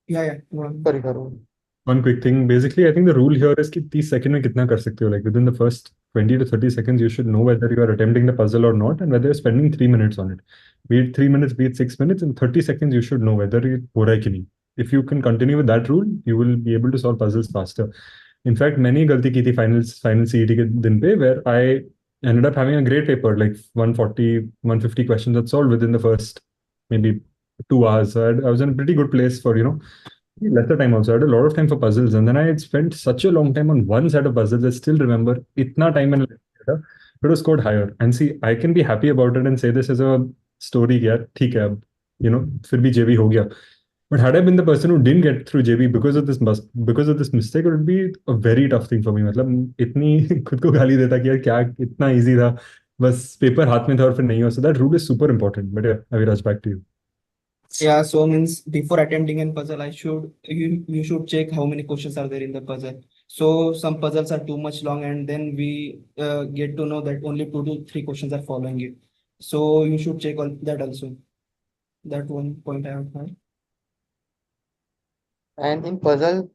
yeah, go on. Sorry, Varun. one quick thing. Basically, I think the rule here is कि 30 seconds में कितना कर सकते हो. Like within the first 20 to 30 seconds, you should know whether you are attempting the puzzle or not, and whether you're spending 3 minutes on it. Be it 3 minutes, be it 6 minutes, in 30 seconds, you should know whether it हो रहा है कि नहीं. If you can continue with that rule, you will be able to solve puzzles faster. In fact, मैंने गलती की थी final CET के दिन पे, where I ended up having a great paper, like 140, 150 questions that solved within the first maybe 2 hours. So I was in a pretty good place for, lesser time also. I had a lot of time for puzzles, and then I had spent such a long time on one set of puzzles. I still remember itna time मैंने लगाया था, but it was scored higher. And see, I can be happy about it and say this as a story. यार ठीक है अब, फिर भी JB हो गया. But had I been the person who didn't get through JB because of this mistake, it would be a very tough thing for me. मतलब इतनी खुद को गाली देता कि यार क्या इतना easy था, बस पेपर हाथ में था और फिर नहीं हुआ. So that rule is super important. But yeah, Aviraj, back to you. Yeah, so means before attempting a puzzle, you should check how many questions are there in the puzzle. So some puzzles are too much long, and then we get to know that only 2 to 3 questions are following it. So you should check all that also. That one point I have heard. And in puzzle,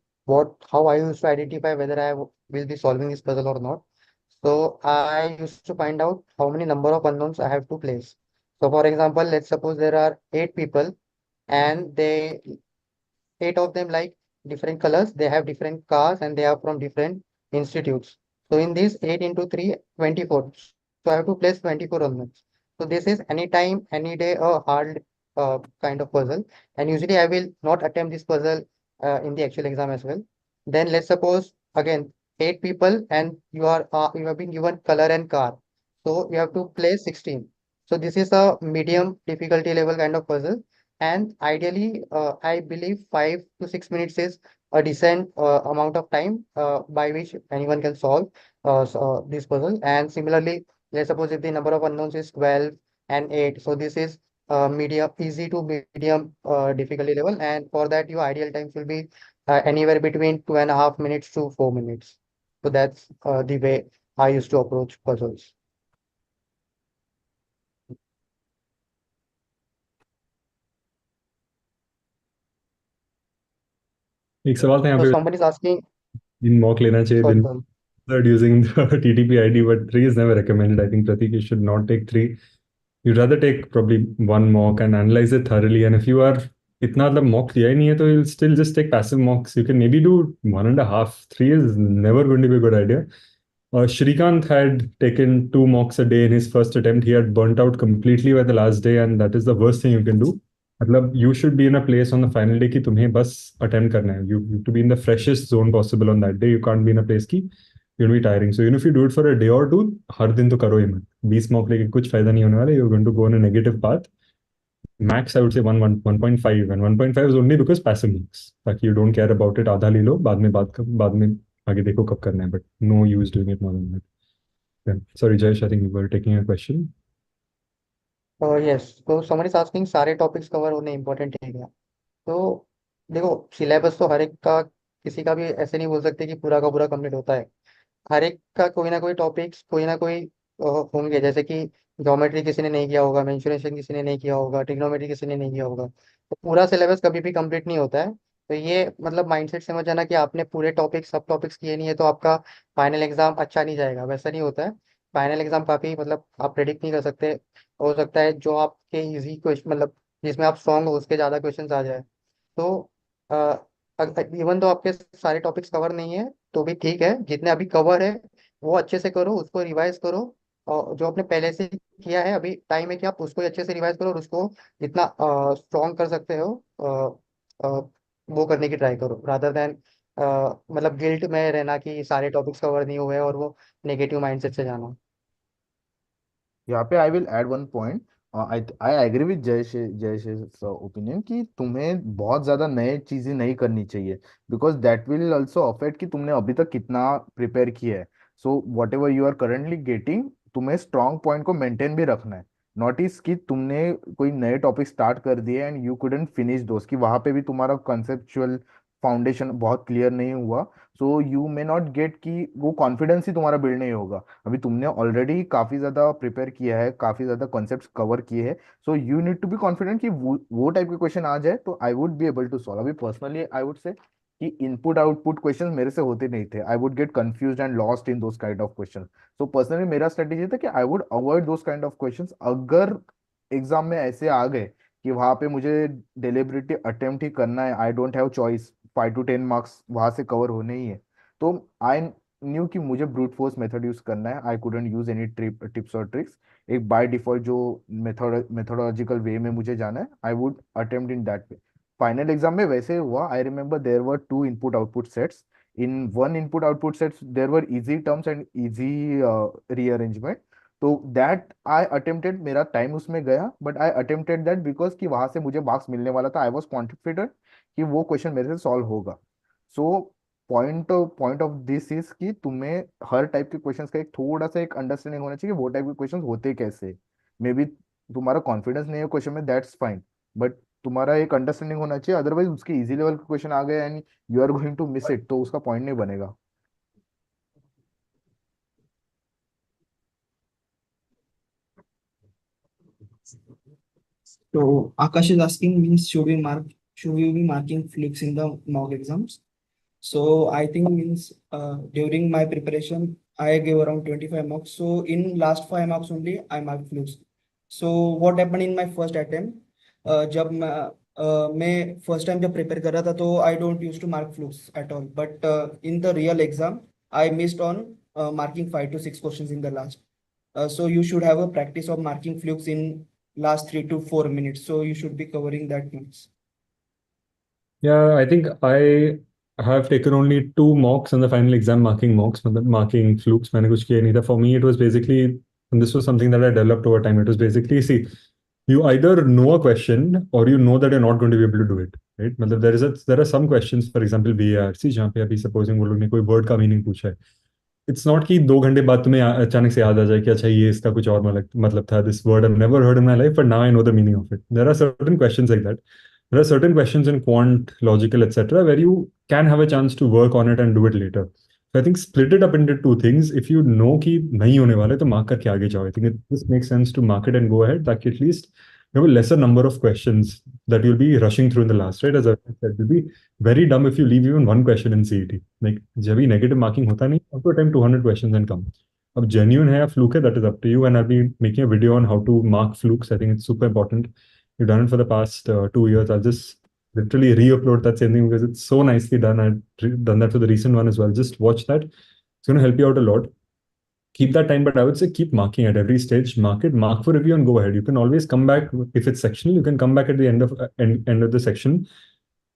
how I used to identify whether will be solving this puzzle or not. So I used to find out how many number of unknowns I have to place. So for example, let's suppose there are 8 people, and 8 of them like different colors. They have different cars, and they are from different institutes. So in this 8 into 3, 24. So I have to place 24 unknowns. So this is anytime, any day, a hard kind of puzzle. And usually I will not attempt this puzzle in the actual exam as well. Then let's suppose again 8 people, and you have been given color and car. So you have to place 16. So this is a medium difficulty level kind of puzzle. And ideally, I believe 5 to 6 minutes is a decent amount of time by which anyone can solve this puzzle. And similarly, let's suppose if the number of unknowns is 12 and 8, so this is medium, easy to medium difficulty level. And for that, your ideal times will be anywhere between 2.5 minutes to 4 minutes. So that's the way I used to approach puzzles. एक सवाल था यहाँ So पे, somebody is asking, दिन mock लेना चाहिए sorry, दिन sorry. using the TTP ID, but 3 is never recommended. I think Pratik, you should not take 3. You'd rather take probably one mock and analyze it thoroughly. And if you are इतना मतलब mock दिया ही नहीं है, तो you'll still just take passive mocks. You can maybe do 1.5. 3 is never going to be a good idea. Shrikant had taken 2 mocks a day in his first attempt. He had burnt out completely by the last day, and that is the worst thing you can do. मतलब you should be in a place on the final day कि तुम्हें बस attempt करना है. You have to be in the freshest zone possible on that day. You can't be in a place कि you'll be tiring. So even if you do it for a day or two, हर दिन तो करो ही मत. 20 mock लेके कुछ फायदा नहीं होने वाला. You're going to go on a negative path. Max I would say 1.5, and 1.5 is only because passive mocks. ताकि you don't care about it. आधा ले लो, बाद में आगे देखो कब करना है. But no use doing it more than that. Yeah. Sorry, Jayesh, I think you were taking a question. Yes, तो somebody is asking सारे टॉपिक्स कवर होने इम्पोर्टेंट है क्या? तो देखो, सिलेबस तो हर एक का, किसी का भी ऐसे नहीं बोल सकते कि पूरा का पूरा कंप्लीट होता है। हर एक का कोई ना कोई टॉपिक्स, कोई ना कोई होंगे। जैसे कि ज्योमेट्री किसी ने नहीं किया होगा, मेंसुरेशन किसी ने नहीं किया होगा, ट्रिग्नोमेट्री किसी ने नहीं किया होगा, तो पूरा सिलेबस कभी भी कंप्लीट नहीं होता है। तो ये मतलब माइंडसेट समझ जाना कि आपने पूरे टॉपिक सब टॉपिक्स किए नहीं है तो आपका फाइनल एग्जाम अच्छा नहीं जाएगा, वैसा नहीं होता है। फाइनल एग्जाम काफी मतलब आप प्रेडिक्ट नहीं कर सकते। हो सकता है जो आपके इजी क्वेश्चन, मतलब जिसमें आप स्ट्रांग हो, उसके ज्यादा क्वेश्चन आ जाए। तो इवन तो आपके सारे टॉपिक्स कवर नहीं है तो भी ठीक है, जितने अभी कवर है वो अच्छे से करो, उसको रिवाइज करो। और जो आपने पहले से किया है, अभी टाइम है कि आप उसको ही अच्छे से रिवाइज करो और उसको जितना स्ट्रॉन्ग कर सकते हो वो करने की ट्राई करो, रादर देन मतलब गिल्ट में रहना कि सारे टॉपिक्स कवर नहीं हुए और वो नेगेटिव माइंडसेट से जाना। यहाँ पे I will add one point. I I agree with Jayesh opinion कि तुम्हें बहुत ज्यादा नए चीजें नहीं करनी चाहिए, because that will also affect कि तुमने अभी तक कितना प्रिपेयर किया है। So whatever you are currently getting, तुम्हें स्ट्रॉन्ग पॉइंट को मेंटेन भी रखना है। नॉट इज कि तुमने कोई नए टॉपिक स्टार्ट कर दिए एंड यू कुडंट फिनिश दोस्त, कि वहां पे भी तुम्हारा कंसेप्चुअल फाउंडेशन बहुत क्लियर नहीं हुआ। So you may not gate कि वो कॉन्फिडेंस ही तुम्हारा बिल्ड नहीं होगा। अभी तुमने ऑलरेडी काफी ज्यादा प्रिपेयर किया है, काफी ज्यादा कॉन्सेप्ट्स कवर किए हैं। So you need to be confident कि वो टाइप के क्वेश्चन आ जाए तो I would be able to solve. अभी पर्सनली आई वुड से कि इनपुट आउटपुट क्वेश्चंस मेरे से होते नहीं थे। I would get confused and lost in those kind of questions. So personally मेरा स्ट्रेटेजी था कि I would avoid those kind of questions. अगर एग्जाम में ऐसे आ गए कि वहां पे मुझे डिलिबरेटली अटेम्प्ट ही करना है, I don't have choice, 5 to 10 marks वहां से कवर होने ही है, तो आई न्यू कि मुझे ब्रूट फोर्स मेथड यूज करना है। I couldn't use any tips और ट्रिक्स। एक बाय डिफॉल्ट जो मेथोडोलॉजिकल वे में मुझे जाना है, I would attempt in that way. Final exam में वैसे हुआ। I remember there were 2 input output sets. In one input output sets there were easy terms and easy rearrangement. तो that I attempted, मेरा time उसमें गया, but I attempted that because कि वहां से मुझे मार्क्स मिलने वाला था। आई वॉज कॉन्फिडेंट कि वो क्वेश्चन मेरे से सॉल्व होगा। So point of this is कि तुम्हें हर टाइप के क्वेश्चंस का एक थोड़ा सा एक अंडरस्टैंडिंग होना चाहिए कि वो टाइप के क्वेश्चंस होते कैसे। मे बी तुम्हारा कॉन्फिडेंस नहीं है क्वेश्चन में, दैट्स फाइन, बट तुम्हारा एक अंडरस्टैंडिंग होना चाहिए। अदरवाइज उसके इजी लेवल के क्वेश्चन आ गए and you are going to miss it, तो उसका पॉइंट नहीं बनेगा। So Akash is asking means should we be marking flukes in the mock exams? So I think means during my preparation I gave around 25 marks. So in last 5 marks only I marked flukes. So what happened in my first attempt? जब मैं first time जब prepare कर रहा था तो I don't use to mark flukes at all, but in the real exam I missed on marking 5 to 6 questions in the last. So you should have a practice of marking flukes in last 3 to 4 minutes. So you should be covering that much. Yeah, I think I have taken only 2 mocks in the final exam, marking mocks, मतलब marking flukes. मैंने कुछ किया नहीं था. For me, it was basically, and this was something that I developed over time. It was basically, see, you either know a question or you know that you're not going to be able to do it, right? मतलब there are some questions, for example, VAR, see, जहाँ पे अभी supposing वो लोग ने कोई word का meaning पूछा है. It's not कि 2 घंटे बाद तुम्हें अचानक से याद आ जाए कि अच्छा ये इसका कुछ और मतलब था. This word I've never heard in my life, but now I know the meaning of it. There are certain questions like that. There are certain questions in quant, logical, etc., where you can have a chance to work on it and do it later. So I think split it up into two things. If you know कि नहीं होने वाला है तो mark करके आगे जाओ. I think this makes sense to mark it and go ahead. ताकि at least you have a lesser number of questions that you'll be rushing through in the last, right? As I said, it'll be very dumb if you leave even one question in CET. Like जब भी negative marking होता नहीं, up to attempt 200 questions and come. अब genuine है या fluke है, that is up to you. And I'll be making a video on how to mark flukes. I think it's super important. You've done it for the past 2 years. I'll just literally re-upload that same thing because it's so nicely done. I've done that for the recent one as well. Just watch that. It's going to help you out a lot. Keep that time, but I would say keep marking at every stage. Mark it, mark for review, and go ahead. You can always come back if it's sectional. You can come back at the end of the section,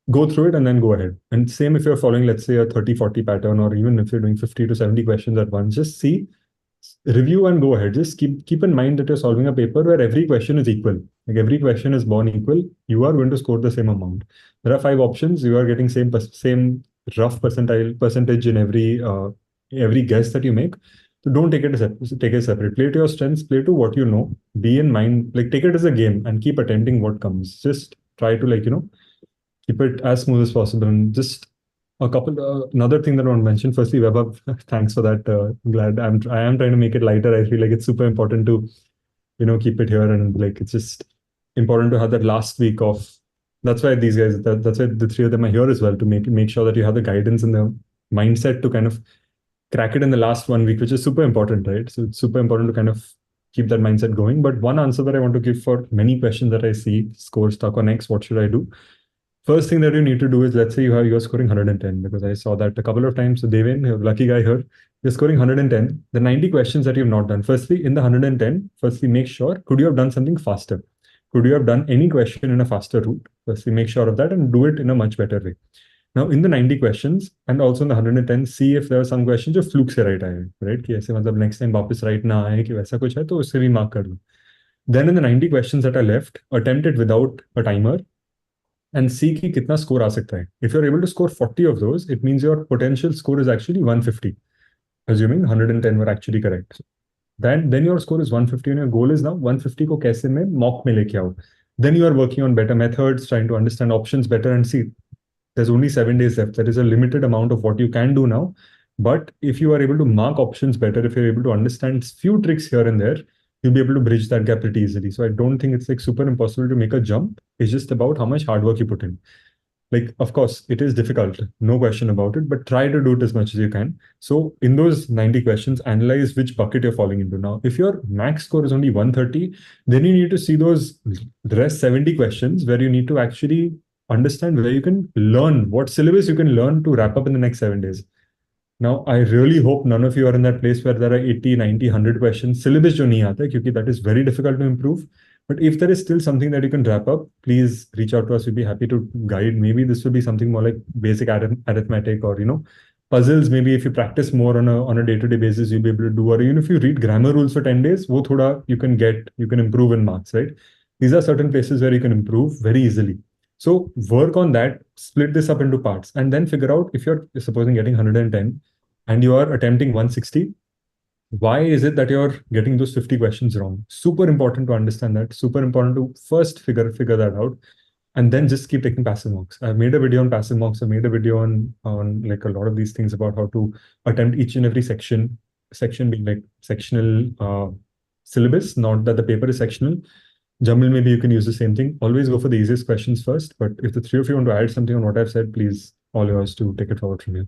go through it, and then go ahead. And same if you're following, let's say, a 30-40 pattern, or even if you're doing 50 to 70 questions at once, just see, review, and go ahead. Just keep in mind that you're solving a paper where every question is equal. Like every question is born equal. You are going to score the same amount. There are 5 options. You are getting same rough percentage in every guess that you make. So don't take it separate. Play to your strengths. Play to what you know. Be in mind, like take it as a game and keep attempting what comes. Just try to keep it as smooth as possible. And just another thing that I want to mention. Firstly, WebHub, thanks for that. I am trying to make it lighter. I feel like it's super important to keep it here, and like it's just important to have that last week of. That's why these guys. That's why the three of them are here as well, to make sure that you have the guidance and the mindset to kind of crack it in the last 1 week, which is super important, right? So it's super important to kind of keep that mindset going. But one answer that I want to give for many questions that I see, score stuck on X, what should I do? First thing that you need to do is, let's say you're scoring 110, because I saw that a couple of times. So Devin, you're a lucky guy here. You're scoring 110. The 90 questions that you've not done. Firstly, in the 110, make sure, could you have done something faster? Could you have done any question in a faster route? Firstly, make sure of that and do it in a much better way. Now, in the 90 questions and also in the 110, see if there are some questions जो fluke से right आए, right? कि ऐसे मतलब next time वापस right ना आए कि वैसा कुछ है तो उससे भी mark कर दो. Then in the 90 questions that are left, attempt it without a timer and see कि कितना score आ सकता है. If you're able to score 40 of those, it means your potential score is actually 150, assuming 110 were actually correct. Then your score is 150 and your goal is now 150 को कैसे मैं mock में लेके आऊँ. Then you are working on better methods, trying to understand options better and see. There's only 7 days left. There is a limited amount of what you can do now. But if you are able to mark options better, if you're able to understand few tricks here and there, you'll be able to bridge that gap pretty easily. So I don't think it's like super impossible to make a jump. It's just about how much hard work you put in. Like, of course, it is difficult, no question about it, but try to do it as much as you can. So in those 90 questions, analyze which bucket you're falling into. Now, if your max score is only 130, then you need to see those rest 70 questions where you need to actually understand where you can learn, what syllabus you can learn to wrap up in the next 7 days. Now, I really hope none of you are in that place where there are 80, 90, 100 questions. Syllabus jo nahi aata hai, kyunki that is very difficult to improve. But if there is still something that you can wrap up, please reach out to us. We'd be happy to guide. Maybe this will be something more like basic arithmetic or, puzzles. Maybe if you practice more on a day-to-day basis, you'll be able to do. Or even if you read grammar rules for 10 days, wo thoda you can improve in marks, right? These are certain places where you can improve very easily. So work on that, split this up into parts, and then figure out if you're supposing getting 110 and you are attempting 160, why is it that you're getting those 50 questions wrong? Super important to understand that. Super important to first figure that out, and then just keep taking passive mocks. I've made a video on passive mocks. I made a video on like a lot of these things about how to attempt each and every section being like sectional syllabus, not that the paper is sectional. Jamil, maybe you can use the same thing. Always go for the easiest questions first. But if the three of you want to add something on what I've said, please, all yours to take it forward from here.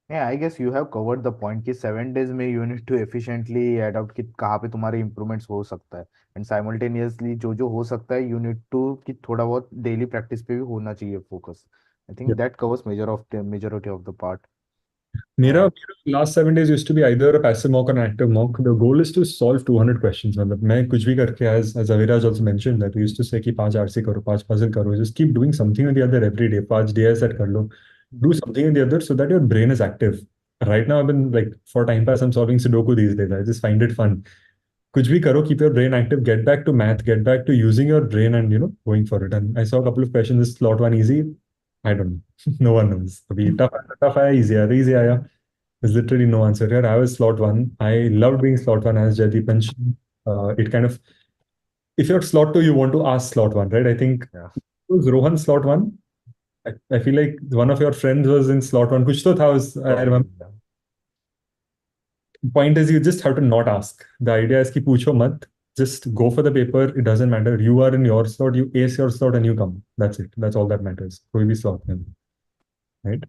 Yeah, I guess you have covered the point कि 7 days में you need to efficiently adapt कि कहाँ पे तुम्हारे improvements हो सकता है, and simultaneously जो हो सकता है you need to कि थोड़ा बहुत daily practice पे भी होना चाहिए focus. I think Yeah. that covers majority of the part. Mera last 7 days used to be either a passive mock or an active mock. The goal is to solve 200 questions. मतलब मैं कुछ भी करके, as Aviraj also mentioned, that we used to say कि 5 RC करो, 5 puzzle करो. Just keep doing something or the other every day. 5 DAYS set कर लो. Do something or the other so that your brain is active. Right now, I've been like, for time pass, I'm solving Sudoku these days. I just find it fun. कुछ भी करो, keep your brain active, get back to math, get back to using your brain and, going for it. And I saw a couple of questions. Is slot one easy? I don't know. No one knows. अभी tough आया, easy आया. There's literally no answer here. I was slot one. I loved being slot one, as Jaydeep mentioned. It kind of, if you're slot two, you want to ask slot one, right? I think Yeah. was Rohan slot one. I feel like one of your friends was in slot one. Kuch to tha I remember. Point is, you just have to not ask. The idea is ki पूछो मत. Just go for the paper. It doesn't matter. You are in your slot. You ace your slot and you come. That's it. That's all that matters. कोई भी slot में, right?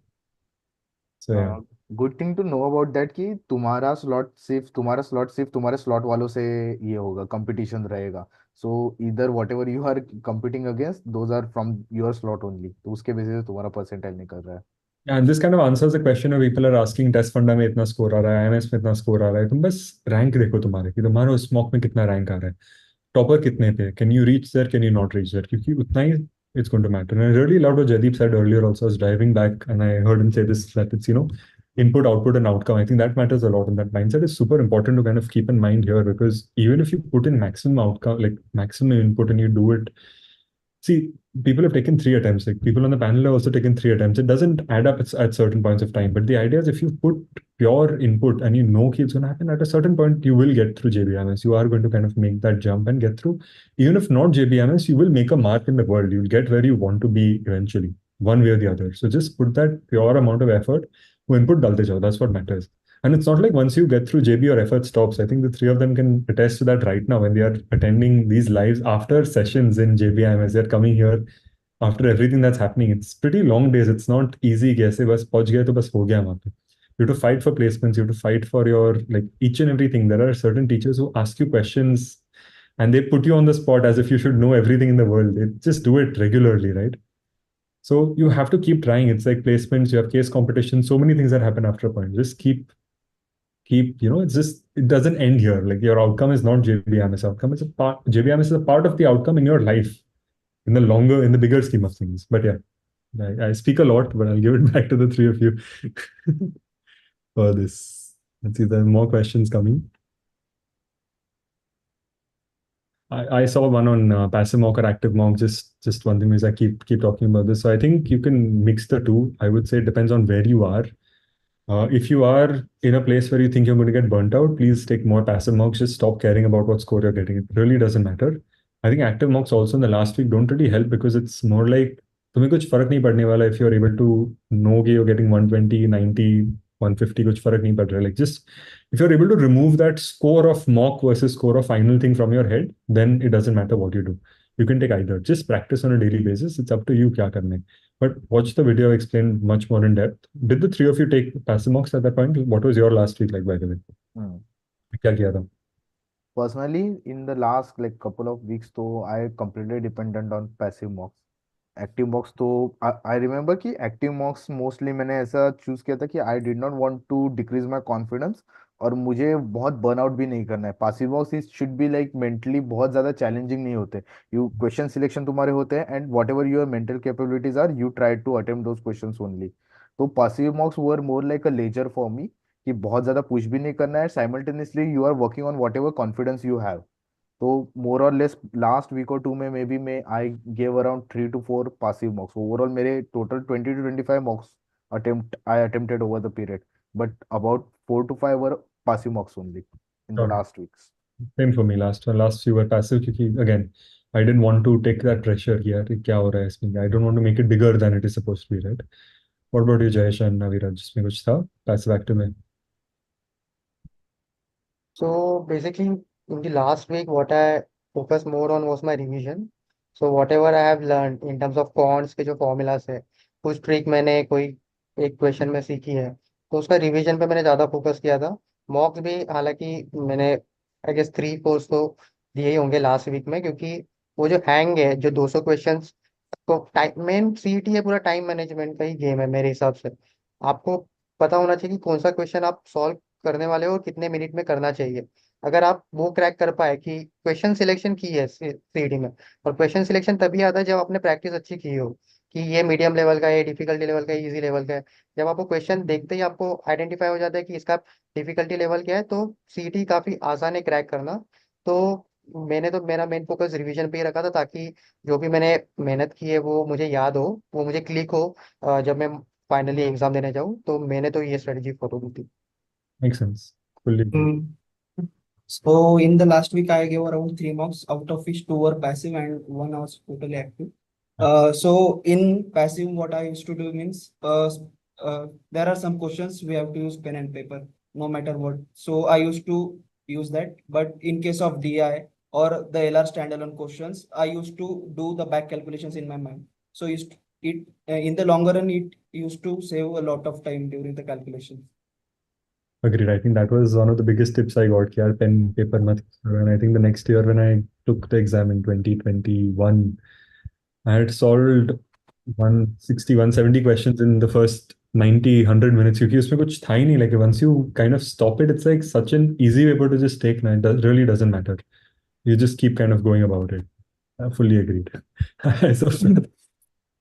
So yeah. Good thing to know about that कि तुम्हारा slot सिर्फ तुम्हारे slot वालों से ये होगा, कंपटीशन रहेगा. सो इधर whatever you are competing against those are from your slot only, तो उसके बेसिस से तुम्हारा परसेंटाइल निकल रहा है. And this kind of answers the question of people are asking test फंडा में इतना स्कोर आ रहा है, IMS में इतना स्कोर आ रहा है. तुम बस रैंक देखो तुम्हारे कि तुम्हारा उस मॉक में कितना रैंक आ रहा है, टॉपर कितने पे, can you reach there, can you not reach there, क्योंकि उतना ही it's going to matter. And I really loved what Jaydeep said earlier also. I was driving back and I heard him say this, that it's, input, output, and outcome. I think that matters a lot. And that mindset is super important to kind of keep in mind here, because even if you put in maximum outcome, like maximum input, and you do it, see, people have taken 3 attempts. Like people on the panel have also taken 3 attempts. It doesn't add up at certain points of time. But the idea is, if you put pure input and you know it's going to happen, at a certain point, you will get through JBIMS. You are going to kind of make that jump and get through. Even if not JBIMS, you will make a mark in the world. You'll get where you want to be eventually, one way or the other. So just put that pure amount of effort. Input dalte jao. That's what matters. And it's not like once you get through JB, your effort stops. I think the three of them can attest to that right now when they are attending these lives after sessions in JBIMS. They're coming here after everything that's happening. It's pretty long days. It's not easy. Kaise bas pahunch gaye to bas ho gaya wahan pe. You have to fight for placements. You have to fight for your, like, each and everything. There are certain teachers who ask you questions and they put you on the spot as if you should know everything in the world. They just do it regularly, right? So you have to keep trying. It's like placements, you have case competition, so many things that happen after a point. Just keep, it's just, it doesn't end here. Like, your outcome is not JBIMS outcome. It's a part, JBIMS is a part of the outcome in your life in the bigger scheme of things. But yeah, I speak a lot, but I'll give it back to the three of you for this. Let's see, there are more questions coming. I saw one on passive mock or active mock. Just one thing is, I keep talking about this. So I think you can mix the two. I would say it depends on where you are. If you are in a place where you think you're going to get burnt out, please take more passive mocks. Just stop caring about what score you're getting. It really doesn't matter. I think active mocks also in the last week don't really help, because it's more like तुम्हें कुछ फर्क नहीं पड़ने वाला if you're able to know कि you're getting 120, 90, 150, कुछ फर्क नहीं पड़ रहा है. Like, just if you're able to remove that score of mock versus score of final thing from your head, then it doesn't matter what you do. You can take either. Just practice on a daily basis. It's up to you क्या करना है. But watch the video, explain much more in depth. Did the three of you take passive mocks at that point? What was your last week like, by the way? क्या किया था? Personally, in the last like couple of weeks, तो I completely dependent on passive mocks. Active mocks तो I remember कि active mocks mostly मैंने ऐसा choose किया था कि I did not want to decrease my confidence, और मुझे बहुत बर्नआउट भी नहीं करना है. Passive mocks is should be like mentally बहुत ज़्यादा चैलेंजिंग नहीं होते. यू क्वेश्चन सिलेक्शन तुम्हारे होते हैं and whatever your mental capabilities are, you try to attempt those questions only. तो passive mocks were more like a ledger for me, कि बहुत ज़्यादा पुश भी नहीं करना है, simultaneously you are working on whatever confidence you have. तो more और लेस लास्ट वीक और टू में मे बी मैं I gave around 3 to 4 passive mocks. Overall मेरे total 20 to 25 मॉक्स attempted over the period, but about 4 to 5 were passive मॉक्स only in the last weeks. Same for me. Last few were passive, क्योंकि again, I didn't want to take that pressure कि यार क्या हो रहा है इसमें. I don't want to make it bigger than it is supposed to be, right? What about you, Jayesh and Aviraj? जिसमें कुछ था passive active में? So basically, in the last week, what I focused more on was my revision. So whatever I have learned in terms of quants के जो formulas है, कुछ trick मैंने कोई एक क्वेश्चन में सीखी है, तो उसका रिवीजन पे मैंने ज़्यादा फोकस किया था. मॉक्स भी हालांकि मैंने आई गेस 3 कोर्स तो दिए ही होंगे लास्ट वीक में, क्योंकि वो जो हैंग है, जो 200 क्वेश्चंस, तो टाइम मेन सीईटी है, पूरा टाइम मैनेजमेंट का ही गेम है मेरे हिसाब से. आपको पता होना चाहिए कि कौन सा क्वेश्चन आप सॉल्व करने वाले हो और कितने मिनट में करना चाहिए. अगर आप वो क्रैक कर पाए कि क्वेश्चन सिलेक्शन की है सीईटी में, और क्वेश्चन सिलेक्शन तभी आता है जब आपने प्रैक्टिस अच्छी की हो कि ये मीडियम लेवल का है, डिफिकल्टी लेवल का है, इजी लेवल का है. जब आपको क्वेश्चन देखते ही आपको आइडेंटिफाई हो जाता है कि इसका डिफिकल्टी लेवल क्या है, तो सीईटी काफी आसान है क्रैक करना. तो मैंने तो मेरा मेन फोकस रिवीजन पे ही रखा था, ताकि जो भी मैंने मेहनत की है वो मुझे याद हो, वो मुझे क्लिक हो जब मैं फाइनली एग्जाम देने जाऊँ. तो मैंने तो ये स्ट्रेटजी फॉलो की थी. Makes sense. Fully agree. So in the last week, I gave around 3 mocks, out of which 2 were passive and 1 was totally active. So in passive, what I used to do means, there are some questions we have to use pen and paper, no matter what. So I used to use that. But in case of DI or the LR standalone questions, I used to do the back calculations in my mind. So it in the longer run, it used to save a lot of time during the calculation. Agreed. I think that was one of the biggest tips I got. Yaar, pen, paper, mat. And I think the next year when I took the exam in 2021, I had solved 160, 170 questions in the first 90, 100 minutes. क्योंकि उसमें कुछ था ही नहीं. Like once you kind of stop it, it's like such an easy paper to just take. Now, really doesn't matter. You just keep kind of going about it. I fully agreed. So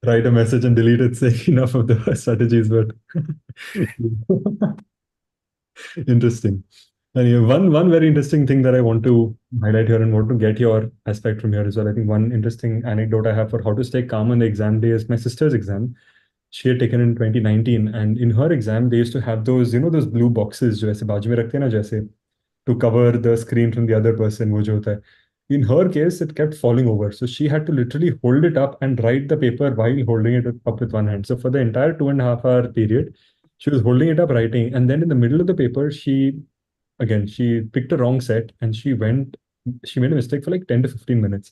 write a message and delete it saying enough of the strategies, but interesting. Anyway, one very interesting thing that I want to highlight here and want to get your aspect from here as well. I think one interesting anecdote I have for how to stay calm on the exam day is my sister's exam. She had taken in 2019, and in her exam, they used to have those, those blue boxes जो ऐसे बाजू में रखते हैं ना जैसे to cover the screen from the other person, वो जो होता है. In her case, it kept falling over. So she had to literally hold it up and write the paper while holding it up with one hand. So for the entire 2.5 hour period, she was holding it up, writing. And then in the middle of the paper, she picked a wrong set and she made a mistake for like 10 to 15 minutes.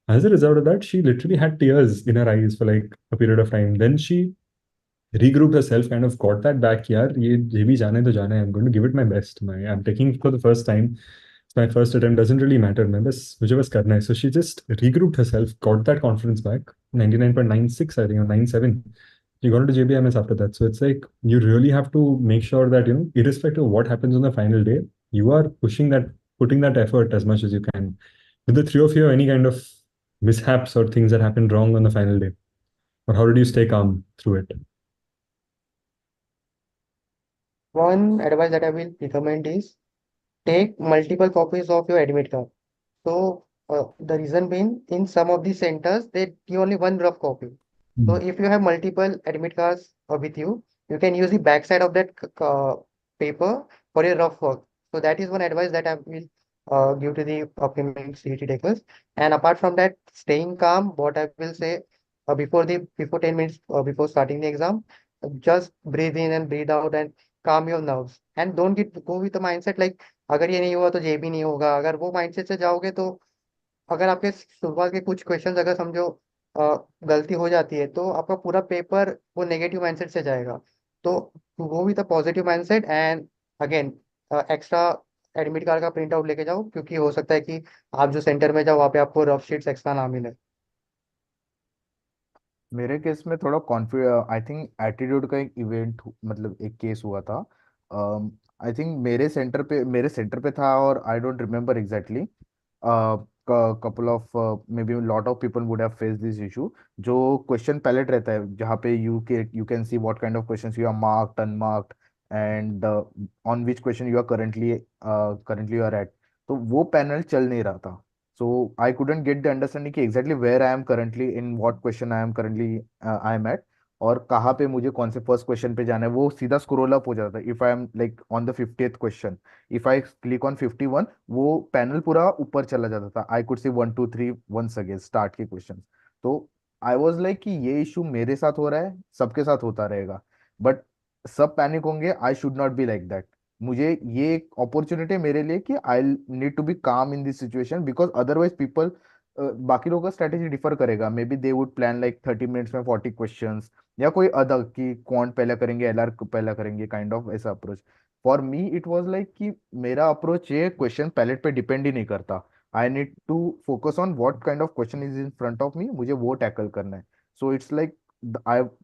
As a result of that, she literally had tears in her eyes for like a period of time. Then she regrouped herself, kind of got that back. यार ये भी जाने तो जाना है. I'm going to give it my best. I'm taking it for the first time. It's my first attempt. Doesn't really matter. मुझे बस करना है. So she just regrouped herself, got that confidence back. 99.96, I think, or 97. She got into JBIMS after that. So it's like you really have to make sure that irrespective of what happens on the final day, you are putting that effort as much as you can. With the three of you, any kind of mishaps or things that happened wrong on the final day, or how did you stay calm through it? One advice that I will recommend is take multiple copies of your admit card. So the reason being, in some of these centers, they give only one rough copy. So if you have multiple admit cards with you, you can use the backside of that paper for your rough work. So that is one advice that I will give to the upcoming CET takers. And apart from that, staying calm, what I will say before 10 minutes before starting the exam, just breathe in and breathe out and calm your nerves. And don't go with the mindset like अगर ये नहीं हुआ तो ये भी नहीं होगा. अगर वो माइंडसेट से जाओगे तो अगर आपके शुरुआत के कुछ क्वेश्चंस अगर समझो गलती हो जाती है तो आपका पूरा पेपर वो नेगेटिव माइंडसेट से जाएगा. तो वो with a positive mindset and again extra admit card का प्रिंट आउट लेके जाओ क्योंकि हो सकता है कि आप जो सेंटर में जाओ वहाँ पे आपको रफ शीट्स एक्स्ट्रा ना मिले. मेरे केस में थोड़ा कॉन्फिडेंस, आई थिंक एटीट्यूड का एक इवेंट, मतलब एक केस हुआ था. आई थिंक मेरे सेंटर पे था, और I don't remember exactly. couple of maybe a lot of people would have faced this issue. जो क्वेश्चन पैलेट रहता है जहाँ पे you can see what kind of questions you are marked, unmarked, and on which question you are currently you are at. तो वो panel चल नहीं रहा था. So I couldn't get the understanding कि exactly where I am currently, in what question I am currently I am at, और कहाँ पे मुझे कौन से फर्स्ट क्वेश्चन पे जाना है. वो सीधा स्क्रॉल अप हो जाता है. If I am like on the 50th question, if I click on 51, वो पैनल पूरा ऊपर चला जाता था. I could see 1 2 3 once again start के क्वेश्चन. तो आई वाज लाइक कि ये इशू मेरे साथ हो रहा है, सबके साथ होता रहेगा, बट सब पैनिक होंगे. I should not be like that. मुझे ये एक अपॉर्चुनिटी मेरे लिए कि आई नीड टू बी काम in this situation, because otherwise people, बाकी लोगों का स्ट्रेटेजी डिफर करेगा. May be they would plan like 30 minutes में 40 क्वेश्चंस, या कोई अदर कि क्वांट पहले करेंगे, एलआर पहले करेंगे, काइंड ऑफ ऐसा approach. For me it was like कि मेरा अप्रोच ये क्वेश्चन पैलेट पे डिपेंड ही नहीं करता. I need to focus on what kind of question is in front of me, मुझे वो टैकल करना है. So it's like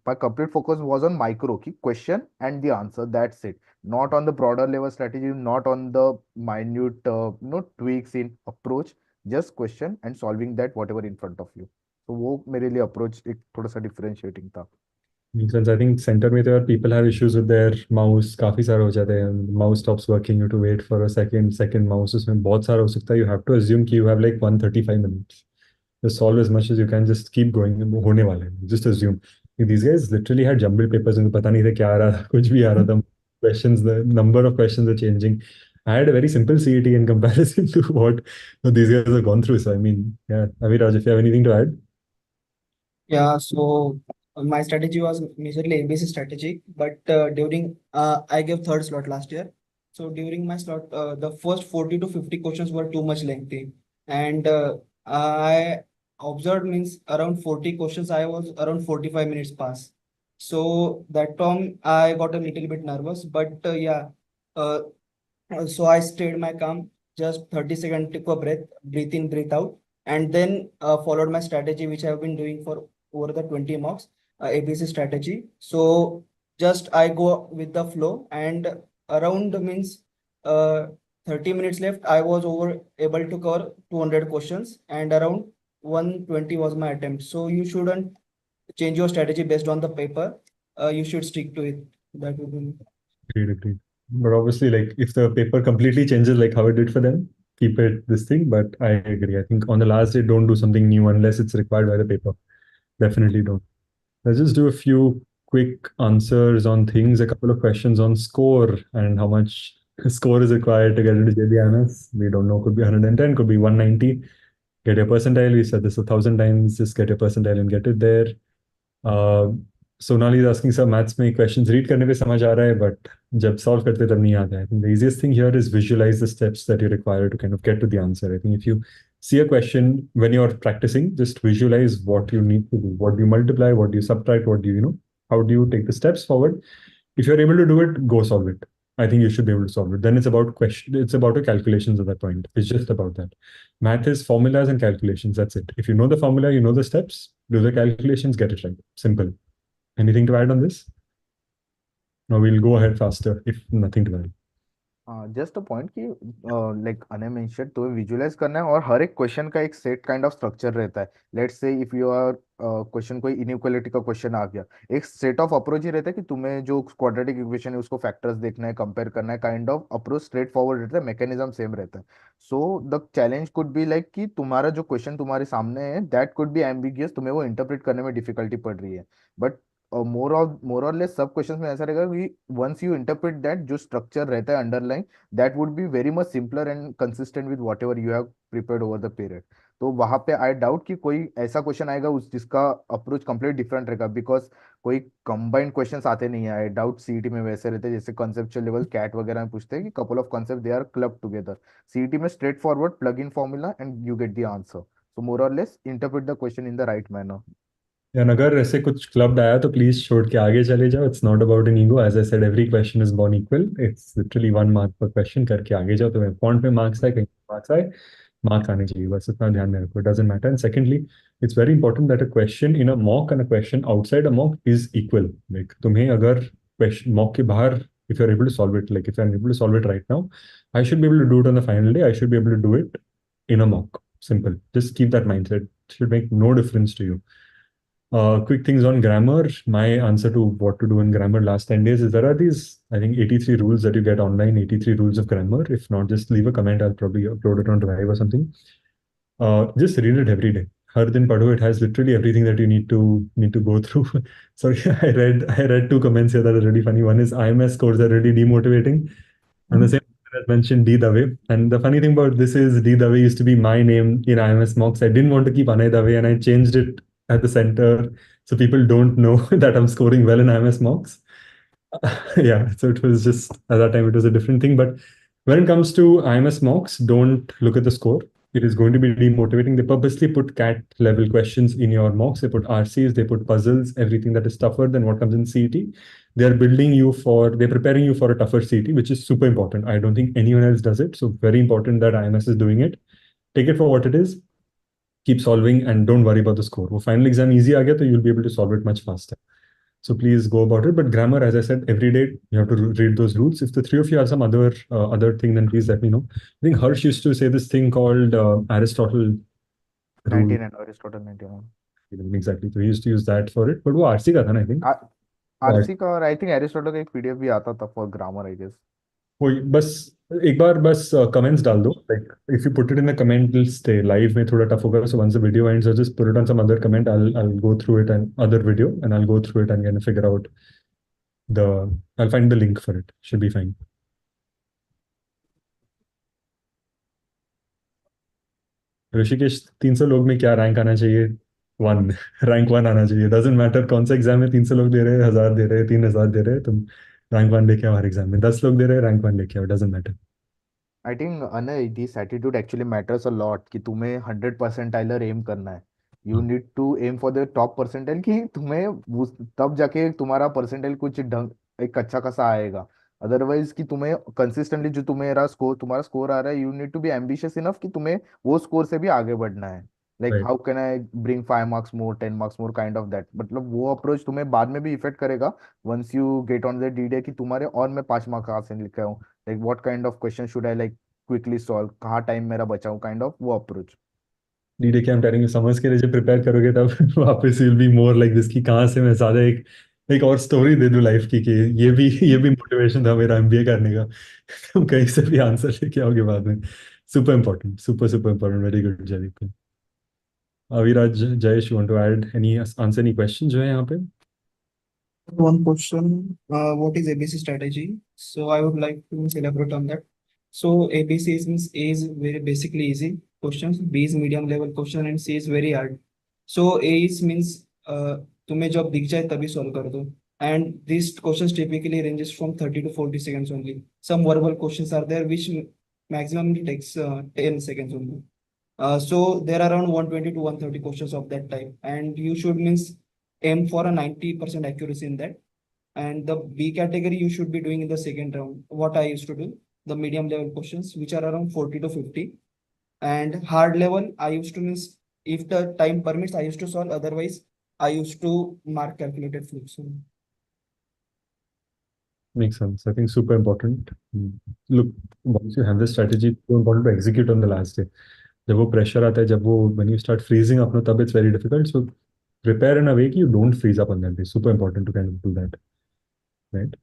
my complete focus was on micro key question and the answer, that's it. Not on the broader level strategy, not on the minute tweaks in approach, just question and solving that whatever in front of you. So वो मेरे लिए approach एक थोड़ा सा differentiating था. Since I think center में तो यार people have issues with their mouse, काफी सारे हो जाते हैं. Mouse stops working, you have to wait for a second mouse, उसमें बहुत सारा हो सकता है. You have to assume कि you have like 135 minutes. Just solve as much as you can, just keep going. होने वाले हैं, just assume. These guys literally had jumbled papers and पता नहीं था क्या आ रहा था, कुछ भी आ रहा था. Questions, the number of questions are changing. I had a very simple CET in comparison to what these guys have gone through. So I mean, yeah, Aviraj, if you have anything to add. Yeah, so my strategy was majorly MBA strategy, but during I gave third slot last year. So during my slot, the first 40 to 50 questions were too much lengthy, and I observed means around 40 questions. I was around 45 minutes pass. So that time I got a little bit nervous, but yeah, uh, so I stayed my calm, just 30 seconds, took a breath, breathe in, breathe out, and then followed my strategy, which I've been doing for over the 20 marks, ABC strategy. So just I go with the flow, and around means uh, 30 minutes left, I was over able to cover 200 questions, and around 120 was my attempt. So you shouldn't change your strategy based on the paper. You should stick to it. That would be. Agreed, agreed. But obviously, like if the paper completely changes, like how it did for them, keep it this thing. But I agree. I think on the last day, don't do something new unless it's required by the paper. Definitely don't. Let's just do a few quick answers on things, a couple of questions on score and how much score is required to get into JBIMS. We don't know, could be 110, could be 190. Get your percentile. We said this 1,000 times. Just get your percentile and get it there. Sonali is asking some maths में questions read करने पे समझ आ रहा है but जब solve करते तब नहीं आता है. I think the easiest thing here is visualize the steps that you require to kind of get to the answer. I think if you see a question when you're practicing, just visualize what you need to do. What do you multiply? What do you subtract? What do you know? How do you take the steps forward? If you're able to do it, go solve it. I think you should be able to solve it. Then it's about question. It's about the calculations at that point. It's just about that. Math is formulas and calculations. That's it. If you know the formula, you know the steps. Do the calculations, get it right. Simple. Anything to add on this? No, we'll go ahead faster if nothing to add. Just a point कि like अने mention तो visualise करना है और हर एक question का एक set kind of structure रहता है. Let's say if you are question कोई इनइक्वालिटी का क्वेश्चन आ गया, एक सेट ऑफ अप्रोच ही रहता है कि तुम्हें जो क्वाड्रेटिक इक्वेशन है उसको फैक्टर्स देखना है, कंपेयर करना है. Kind of approach straight forward रहता है, मैकेनिज्म सेम रहता है. So the challenge could be like कि तुम्हारा जो क्वेश्चन तुम्हारे सामने है दैट कुड बी एम्बिगियस, तुम्हें वो इंटरप्रेट करने में डिफिकल्टी पड़ रही है. बट मोर और लेस सब क्वेश्चंस में ऐसा रहेगा कि वंस यू इंटरप्रेट दैट जो स्ट्रक्चर रहता है underline, that would be very much simpler and consistent with whatever you have prepared over the period. तो वहां पे आई डाउट कि कोई ऐसा क्वेश्चन आएगा उस जिसका अप्रोच कंप्लीट डिफरेंट रहेगा, बिकॉज कोई कंबाइंड क्वेश्चंस आते नहीं है. आई डाउट सीईटी में वैसे रहते हैं जैसे कंसेप्चुअल लेवल कैट वगैरह में पूछते हैं कि couple of concept they are club together. CET में straightforward plug in formula and you get the answer. So more और less interpret the question in the right manner. And अगर ऐसे कुछ क्लब आया तो प्लीज छोड़ के आगे चले जाओ. It's not about an ego. As I said every question is born equal. It's literally 1 mark per question. करके आगे जाओ. तुम्हें फॉन्ट में मार्क्स आए, कहीं मार्क्स आए, मार्क्स आने चाहिए. बस इतना ध्यान में रखो. It doesn't matter. And secondly, it's very important that a question in a mock and a question outside a mock is equal. Like तुम्हें अगर क्वेश्चन मॉक के बाहर, if you're able to solve it, like if I'm able to solve it right now, I should be able to do it on the final day. I should be able to do it in a mock. Simple. Just keep that mindset. It should make no difference to you. Quick things on grammar. My answer to what to do in grammar last 10 days is there are these, I think, 83 rules that you get online, 83 rules of grammar. If not, just leave a comment. I'll probably upload it on Drive or something. Just read it every day. Har din padho. It has literally everything that you need to go through. Sorry, I read 2 comments here that are really funny. One is IMS scores are really demotivating. And the same as mentioned D Dave. And the funny thing about this is D Dave used to be my name in IMS mocks. I didn't want to keep Anay Dave and I changed it at the center so people don't know that I'm scoring well in IMS mocks. Yeah, so it was just at that time it was a different thing. But when it comes to IMS mocks, don't look at the score. It is going to be demotivating. They purposely put CAT level questions in your mocks. They put RCs, they put puzzles, everything that is tougher than what comes in CET. They're preparing you for a tougher CET, which is super important. I don't think anyone else does it. So very important that IMS is doing it. Take it for what it is. Keep solving and don't worry about the score. वो final exam easy आ गया तो you'll be able to solve it much faster. So please go about it. But grammar, as I said, every day you have to read those rules. If the three of you have some other thing, then please let me know. I think Harsh used to say this thing called Aristotle rule. 99 Aristotle 99. Exactly. So he used to use that for it. But वो RC का था ना, I think. RC का, और I think Aristotle का एक PDF भी आता था फॉर ग्रामर आई गेस. वो बस एक बार बस कमेंट्स डाल दो. Like if you put it in the comment will stay. Live में थोड़ा टफ होगा. So once the video ends just put it on some other comment. I'll go through it and other video and I'll go through it and kind of figure out I'll find the link for it. Should be fine. Rishikesh, 300 लोग में क्या rank आना चाहिए? One rank one आना चाहिए. Doesn't matter कौन सा exam में 300 लोग दे रहे हैं, 1000 दे रहे हैं, 3000 दे रहे हैं, तुम रैंक वन लेके आओ. हर एग्जाम में 10 लोग दे रहे हैं, रैंक वन लेके आओ. Doesn't matter. I think Anay this attitude actually matters a lot कि तुम्हें 100 परसेंटाइलर एम करना है. You need to aim for the top percentile कि तुम्हें तब जाके तुम्हारा परसेंटाइल कुछ ढंग एक अच्छा खासा आएगा. अदरवाइज कि तुम्हें कंसिस्टेंटली जो तुम्हारा स्कोर आ रहा है, you need to be ambitious enough कि तुम्हें वो स्कोर से भी आगे बढ़ना है. Like right. How can I bring 5 marks more, 10 marks more, kind of that. मतलब वो अप्रोच तुम्हें बाद में भी इफेक्ट करेगा once you get on the D day कि तुम्हारे और मैं 5 मार्क्स कहाँ से लेके आऊँ. Like what kind of question should I like quickly solve, कहाँ टाइम मेरा बचाऊं, काइंड ऑफ वो अप्रोच. डीडे के हम टेलिंग समर्स के लिए जब प्रिपेयर करोगे तब वापस will be more like this कि कहाँ से मैं ज्यादा एक एक और स्टोरी दे दूं लाइफ की कि ये भी मोटिवेशन था मेरा एमबीए करने का. तुम कहीं से भी आंसर लेके आओगे बाद में. Super important, super super important. Very good Jaydeep. Aviraj, Jayesh, you want to add any answer any question जो है यहाँ पे? One question, what is ABC strategy? So I would like to elaborate on that. So ABC means A is very basically easy questions, B is medium level question and C is very hard. So A is means तुम्हें जब दिख जाए तभी solve कर दो. And these questions typically ranges from 30 to 40 seconds only. Some verbal questions are there which maximum takes 10 seconds only. So there are around 120 to 130 questions of that type, and you should means aim for a 90% accuracy in that. And the B category you should be doing in the second round. What I used to do, the medium level questions, which are around 40 to 50, and hard level, I used to means if the time permits, I used to solve. Otherwise, I used to mark calculated flukes. So, Makes sense. I think super important. Look, once you have this strategy, it's so important to execute on the last day. जब वो pressure आता है, जब वो when you start freezing up, no, तब it's very difficult. So prepare in a way कि you don't freeze up on that day. Super important to kind of do that, right?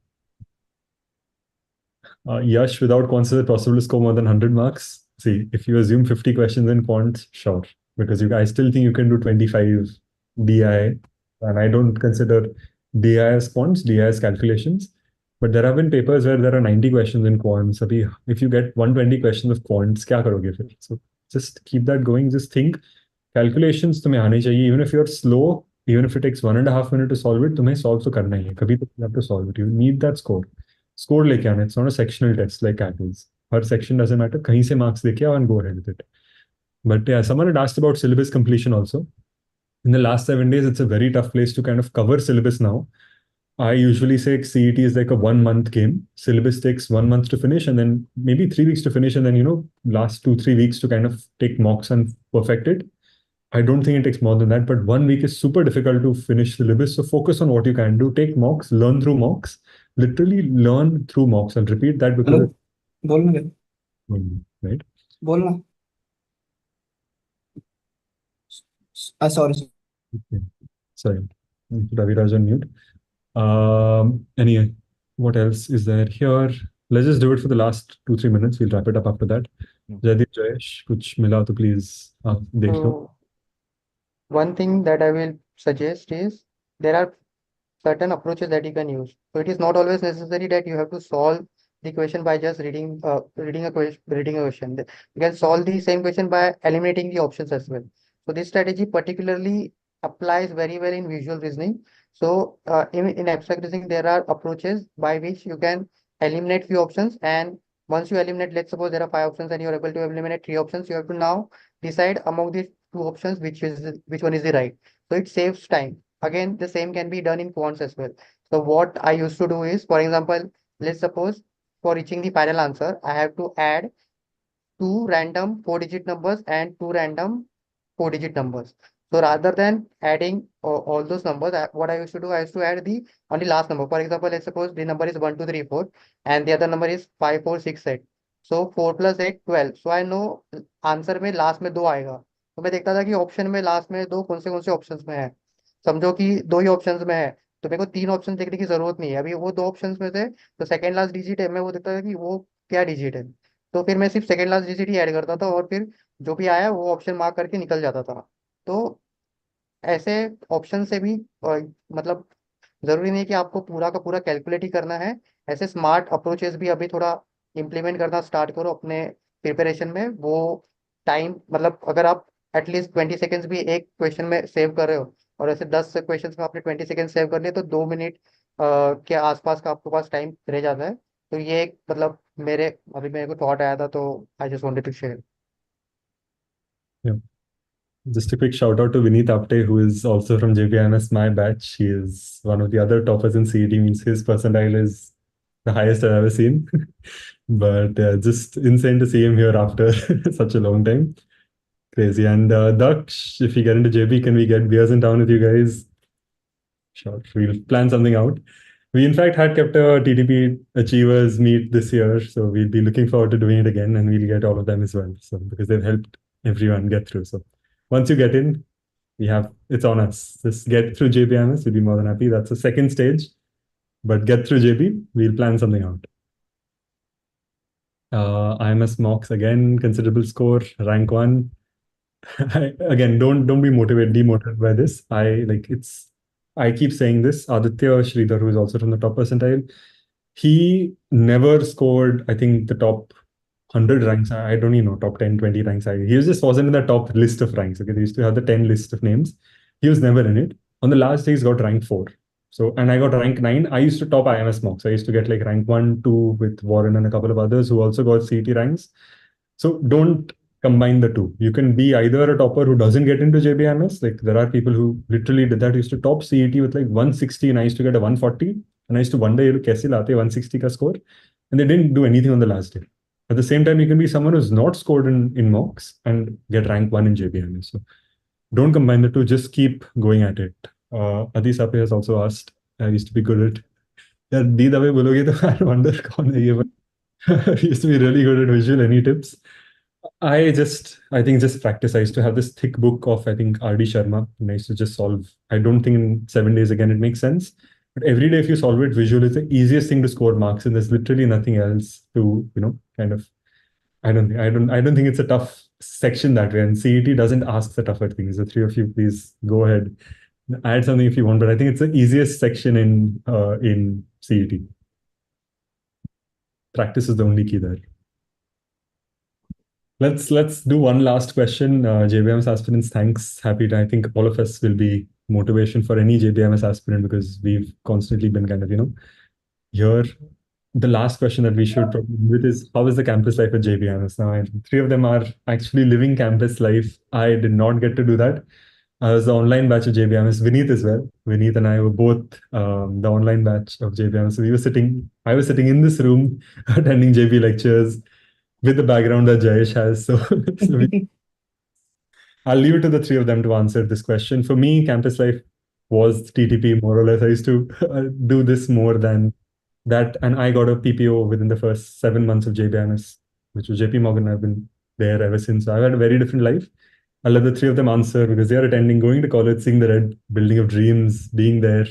Yash, without quants, is it possible to score more than 100 marks? See, if you assume 50 questions in quants, sure, because I still think you can do 25 DI, and I don't consider DI as quants, DI as calculations. But there have been papers where there are 90 questions in quants. Abhi, if you get 120 questions of quants, क्या करोगे फिर? So just keep that going. Just think calculations तुम्हें आने चाहिए. Even if you're slow, even if it takes 1.5 minutes to solve it, तुम्हें solve तो करना ही है. कभी तो you have to solve it. You need that score. Score लेके आना. It's not a sectional test like calculus. Her section doesn't matter. कहीं से marks लेके आओ and go ahead with it. But yeah, someone had asked about syllabus completion also. In the last 7 days, it's a very tough place to kind of cover syllabus now. I usually say CET is like a 1 month game. Syllabus takes 1 month to finish and then maybe 3 weeks to finish, and then, last 2, 3 weeks to kind of take mocks and perfect it. I don't think it takes more than that, but 1 week is super difficult to finish syllabus. So focus on what you can do. Take mocks, learn through mocks, literally learn through mocks. I'll repeat that because hello, बोलना क्या? right? बोलना. Sorry. Okay. Sorry. Raviraj on mute. Anyway, what else is there here? Let's just do it for the last 2, 3 minutes. We'll wrap it up after that. Jaydeep, Jayesh, कुछ मिला तो please देख लो. So one thing that I will suggest is there are certain approaches that you can use. So it is not always necessary that you have to solve the question by just reading a question. You can solve the same question by eliminating the options as well. So this strategy particularly applies very well in visual reasoning. So in abstract reasoning, there are approaches by which you can eliminate few options, and once you eliminate, let's suppose there are 5 options and you are able to eliminate 3 options, you have to now decide among the 2 options which one is the right. So it saves time. Again, the same can be done in quants as well. So what I used to do is, for example, let's suppose for reaching the final answer, I have to add two random 4-digit numbers and two random 4-digit numbers. So rather than adding all those numbers, what I used to do, I used to add the only last number. For example, let's suppose the number is 1, 2, 3, 4, and the other number is 5, 4, 6, 8. So 4 plus 8, 12. So I know answer में last में 2 आएगा. तो मैं देखता था कि option में last में 2 कौन से ऑप्शंस में है. समझो कि 2 ही ऑप्शंस में है, तो मेरे को 3 ऑप्शन देखने की जरूरत नहीं है. अभी वो 2 ऑप्शंस में से तो सेकंड लास्ट डिजिट है, मैं वो देखता था कि वो क्या डिजिट है. तो फिर मैं सिर्फ सेकंड लास्ट डिजिट ही ऐड करता था और फिर जो भी आया वो ऑप्शन मार्क करके निकल जाता था. तो ऐसे ऑप्शन से भी मतलब जरूरी नहीं कि आपको पूरा का पूरा कैलकुलेट ही करना है. ऐसे स्मार्ट अप्रोचेस भी अभी थोड़ा इम्प्लीमेंट करना स्टार्ट करो अपने प्रिपरेशन में. वो टाइम मतलब अगर आप एटलीस्ट 20 सेकेंड्स भी एक क्वेश्चन में सेव कर रहे हो, और ऐसे 10 क्वेश्चन में आपने 20 सेकेंड सेव कर लिए, तो 2 मिनट के आसपास का आपके पास टाइम रह जाता है। तो ये एक मतलब मेरे को थॉट आया था, तो I just wanted to share. Yeah. Just a quick shout out to Vineet Apte, who is also from JBIMS, my batch. He is one of the other toppers in CET, means his percentile is the highest I've ever seen. But just insane to see him here after such a long time. Crazy. And Daksh, if we get into JB, can we get beers in town with you guys? Sure, we'll plan something out. We, in fact, had kept a TTP Achievers meet this year, so we'll be looking forward to doing it again, and we'll get all of them as well. So, because they've helped everyone get through. So, once you get in, it's on us. Just get through JBIMS, we'll be more than happy. That's the second stage, but get through JB, we'll plan something out. IMS mocks again, considerable score, rank 1. Again, don't be demotivated by this. I keep saying this. Aditya Sridhar, who is also from the top percentile, he never scored, I think, the top 100 ranks. I don't even know, top 10, 20 ranks. He just wasn't in the top list of ranks. Okay, they used to have the 10 list of names. He was never in it. On the last day, he's got rank 4. So, and I got rank 9. I used to top IMS mocks. I used to get like rank 1, 2 with Warren and a couple of others who also got CET ranks. So don't combine the two. You can be either a topper who doesn't get into JBIMS. Like there are people who literally did that. Used to top CET with like 160 and I used to get a 140. And I used to wonder, kaise laate 160 ka score? And they didn't do anything on the last day. At the same time, you can be someone who's not scored in mocks and get rank 1 in JBIMS. So don't combine the two. Just keep going at it. Adi Sape has also asked. I used to be good at. Yeah, D dawe bologe to I wonder kaun hai ye, but I used to be really good at visual. Any tips? I think just practice. I used to have this thick book of, I think, R.D. Sharma, and I used to just solve. I don't think in 7 days again it makes sense. But every day, if you solve it visual, it's the easiest thing to score marks, and there's literally nothing else to, kind of. I don't think it's a tough section that way. And CET doesn't ask the tougher things. The three of you, please go ahead, add something if you want. But I think it's the easiest section in CET. Practice is the only key there. Let's do one last question. JBIMS aspirants, thanks. Happy to, I think all of us will be motivation for any JBIMS aspirant because we've constantly been kind of, here. The last question that we should probably end with is how is the campus life at JBIMS? Now, three of them are actually living campus life. I did not get to do that. I was the online batch of JBIMS. Vineet as well. Vineet and I were both the online batch of JBIMS. So I was sitting in this room attending JB lectures with the background that Jayesh has. I'll leave it to the three of them to answer this question. For me, campus life was TTP more or less. I used to do this more than that. And I got a PPO within the first 7 months of JBIMS, which was JP Morgan. I've been there ever since. So I've had a very different life. I'll let the three of them answer because they are attending, going to college, seeing the red building of dreams, being there,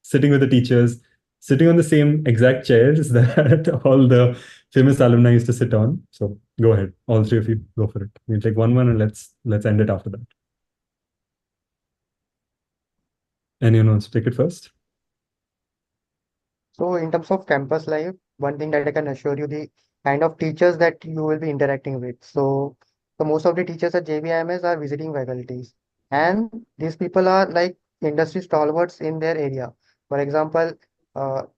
sitting with the teachers, sitting on the same exact chairs that all the famous alumni used to sit on. So go ahead, all three of you, go for it. We'll take one and let's end it after that. Anyone wants to take it first? So in terms of campus life, one thing that I can assure you, the kind of teachers that you will be interacting with. So most of the teachers at JBIMS are visiting faculties, and these people are like industry stalwarts in their area. For example,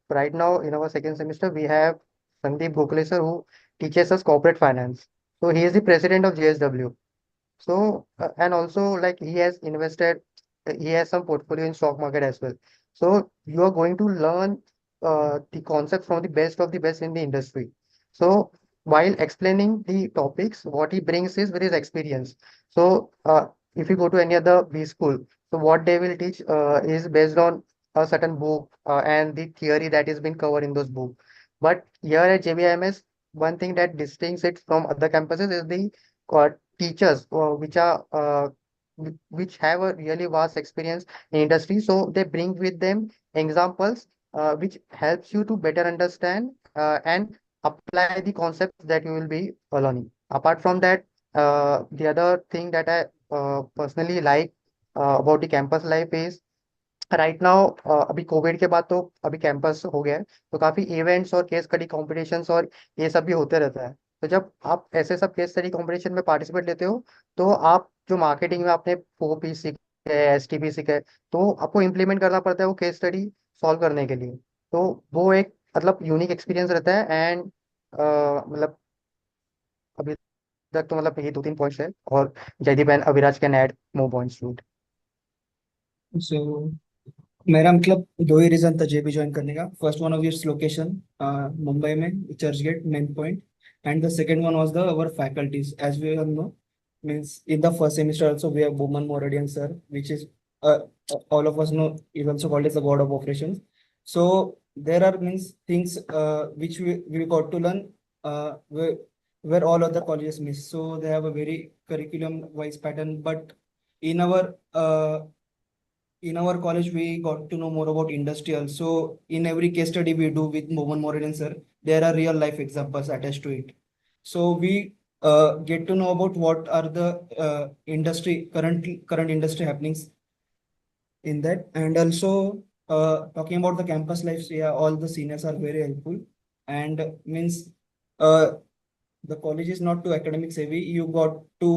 right now in our second semester, we have Sandeep Gokhale sir who teaches us corporate finance. So he is the president of JSW. So, and also like he has some portfolio in stock market as well. So you are going to learn the concepts from the best of the best in the industry. So while explaining the topics, what he brings is with his experience. So if you go to any other B school, so what they will teach is based on a certain book and the theory that is been covered in those books. But here at JBIMS, one thing that distinguishes it from other campuses is the uh, teachers which have a really vast experience in industry, so they bring with them examples which helps you to better understand and apply the concepts that you will be learning. Apart from that, the other thing that I personally like about the campus life is right now अभी Covid के बाद तो अभी campus हो गया है, तो काफी इवेंट्स और केस स्टडी कॉम्पिटिशन्स और ये सब भी होते रहता है। तो जब आप ऐसे सब केस स्टडी कॉम्पिटिशन में पार्टिसिपेट लेते हो, तो आप जो मार्केटिंग में आपने 4P सीखा है, STP सीखा है, तो आपको इम्प्लीमेंट करना पड़ता है वो केस स्टडी सॉल्व करने के लिए। तो वो एक मतलब यूनिक एक्सपीरियंस रहता है। एंड मतलब अभी तक तो मतलब ये 2-3 पॉइंट्स है, और Jaydeep and Aviraj can add more points to it. So मेरा मतलब दो ही रीजन था जेबी ज्वाइन करने का। First one of its location, Mumbai में Churchgate main point, and the second one was the our faculties. As we all know, means in the first semester also we have Bowman Moradian sir, which is uh, all of us know is also called as the god of operations. So there are means things which we got to learn where all other colleges miss. So they have a very curriculum wise pattern, but in our uh, in our college we got to know more about industrial. So in every case study we do with Mohan Moran sir, there are real life examples attached to it. So we get to know about what are the industry current industry happenings in that. And also talking about the campus life, yeah, all the seniors are very helpful. And means uh, the college is not too academic savvy. You got to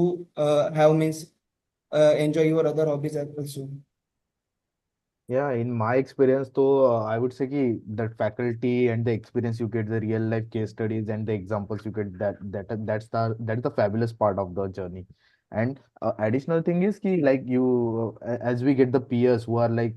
have means enjoy your other hobbies as also. Yeah, in my experience, though, I would say ki that faculty and the experience you get, the real life case studies and the examples you get, that's the fabulous part of the journey. And additional thing is ki like as we get the peers who are like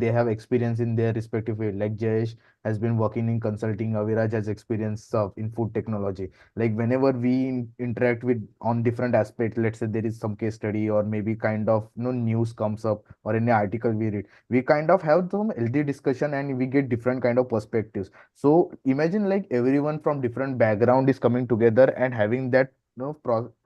they have experience in their respective field. Like Jayesh has been working in consulting, Aviraj has experience in food technology. Like whenever we interact with on different aspects, let's say there is some case study or maybe kind of news comes up or any article we read, we kind of have some healthy discussion and we get different kind of perspectives. So imagine like everyone from different background is coming together and having that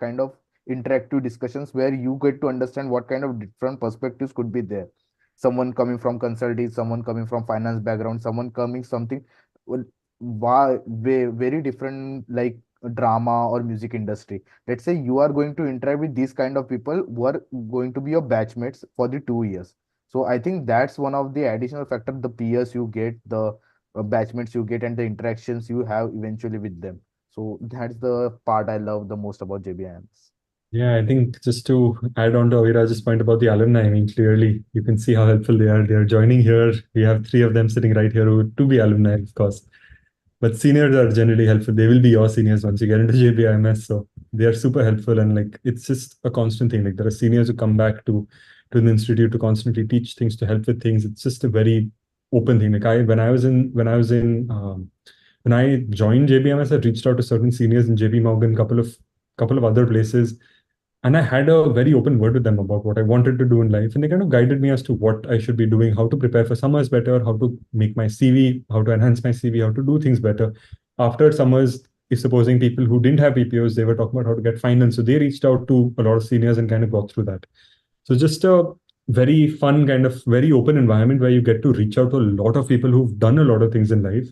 kind of interactive discussions where you get to understand what kind of different perspectives could be there. Someone coming from consulting, someone coming from finance background, someone coming something well, very different, like drama or music industry. Let's say you are going to interact with these kind of people who are going to be your batchmates for the 2 years. So I think that's one of the additional factor, the peers you get, the batchmates you get, and the interactions you have eventually with them. So that's the part I love the most about JBIMs. Yeah, I think just to add on to Aviraj's point about the alumni, I mean, clearly you can see how helpful they are. They are joining here. We have three of them sitting right here who to be alumni, of course. But seniors are generally helpful. They will be your seniors once you get into JBIMS. So they are super helpful. And like it's just a constant thing. Like there are seniors who come back to the institute to constantly teach things, to help with things. It's just a very open thing. Like when I joined JBMS, I reached out to certain seniors in JP Morgan, couple of other places, and I had a very open word with them about what I wanted to do in life, and they kind of guided me as to what I should be doing, how to prepare for summers better, how to make my CV, how to enhance my CV, how to do things better. After summers, if supposing people who didn't have PPOs, they were talking about how to get finance, so they reached out to a lot of seniors and kind of got through that. So just a very fun kind of very open environment where you get to reach out to a lot of people who've done a lot of things in life.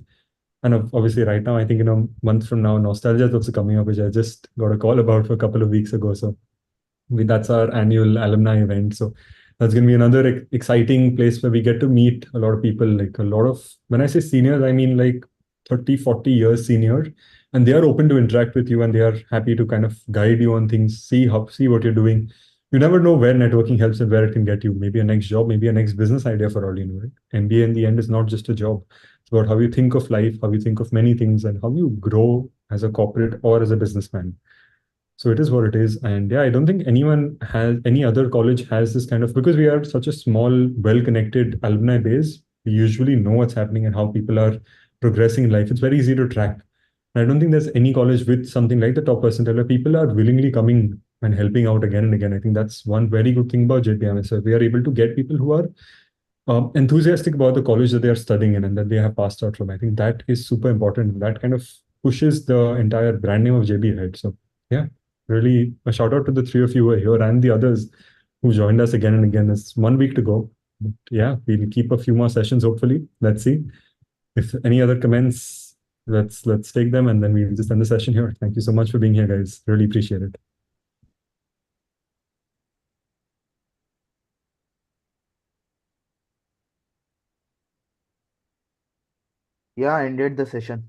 And obviously, right now, I think in a month from now, Nostalgia is also coming up, which I just got a call about for a couple of weeks ago. So that's our annual alumni event. So that's going to be another exciting place where we get to meet a lot of people, like a lot of, when I say seniors, I mean like 30, 40 years senior, and they are open to interact with you and they are happy to kind of guide you on things, see what you're doing. You never know where networking helps and where it can get you. Maybe a next job, maybe a next business idea for all you know, right? MBA in the end is not just a job. It's about how you think of life, how you think of many things, and how you grow as a corporate or as a businessman. So it is what it is. And yeah, I don't think any other college has this kind of, because we are such a small, well-connected alumni base, we usually know what's happening and how people are progressing in life. It's very easy to track. And I don't think there's any college with something like the top percentile where people are willingly coming and helping out again and again. I think that's one very good thing about JPMS. So we are able to get people who are enthusiastic about the college that they are studying in and that they have passed out from. I think that is super important. That kind of pushes the entire brand name of JB ahead. So yeah, really a shout out to the three of you who are here and the others who joined us again and again. It's 1 week to go. But yeah, we'll keep a few more sessions, hopefully. Let's see. If any other comments, let's take them and then we'll just end the session here. Thank you so much for being here, guys. Really appreciate it. Yeah, ended the session.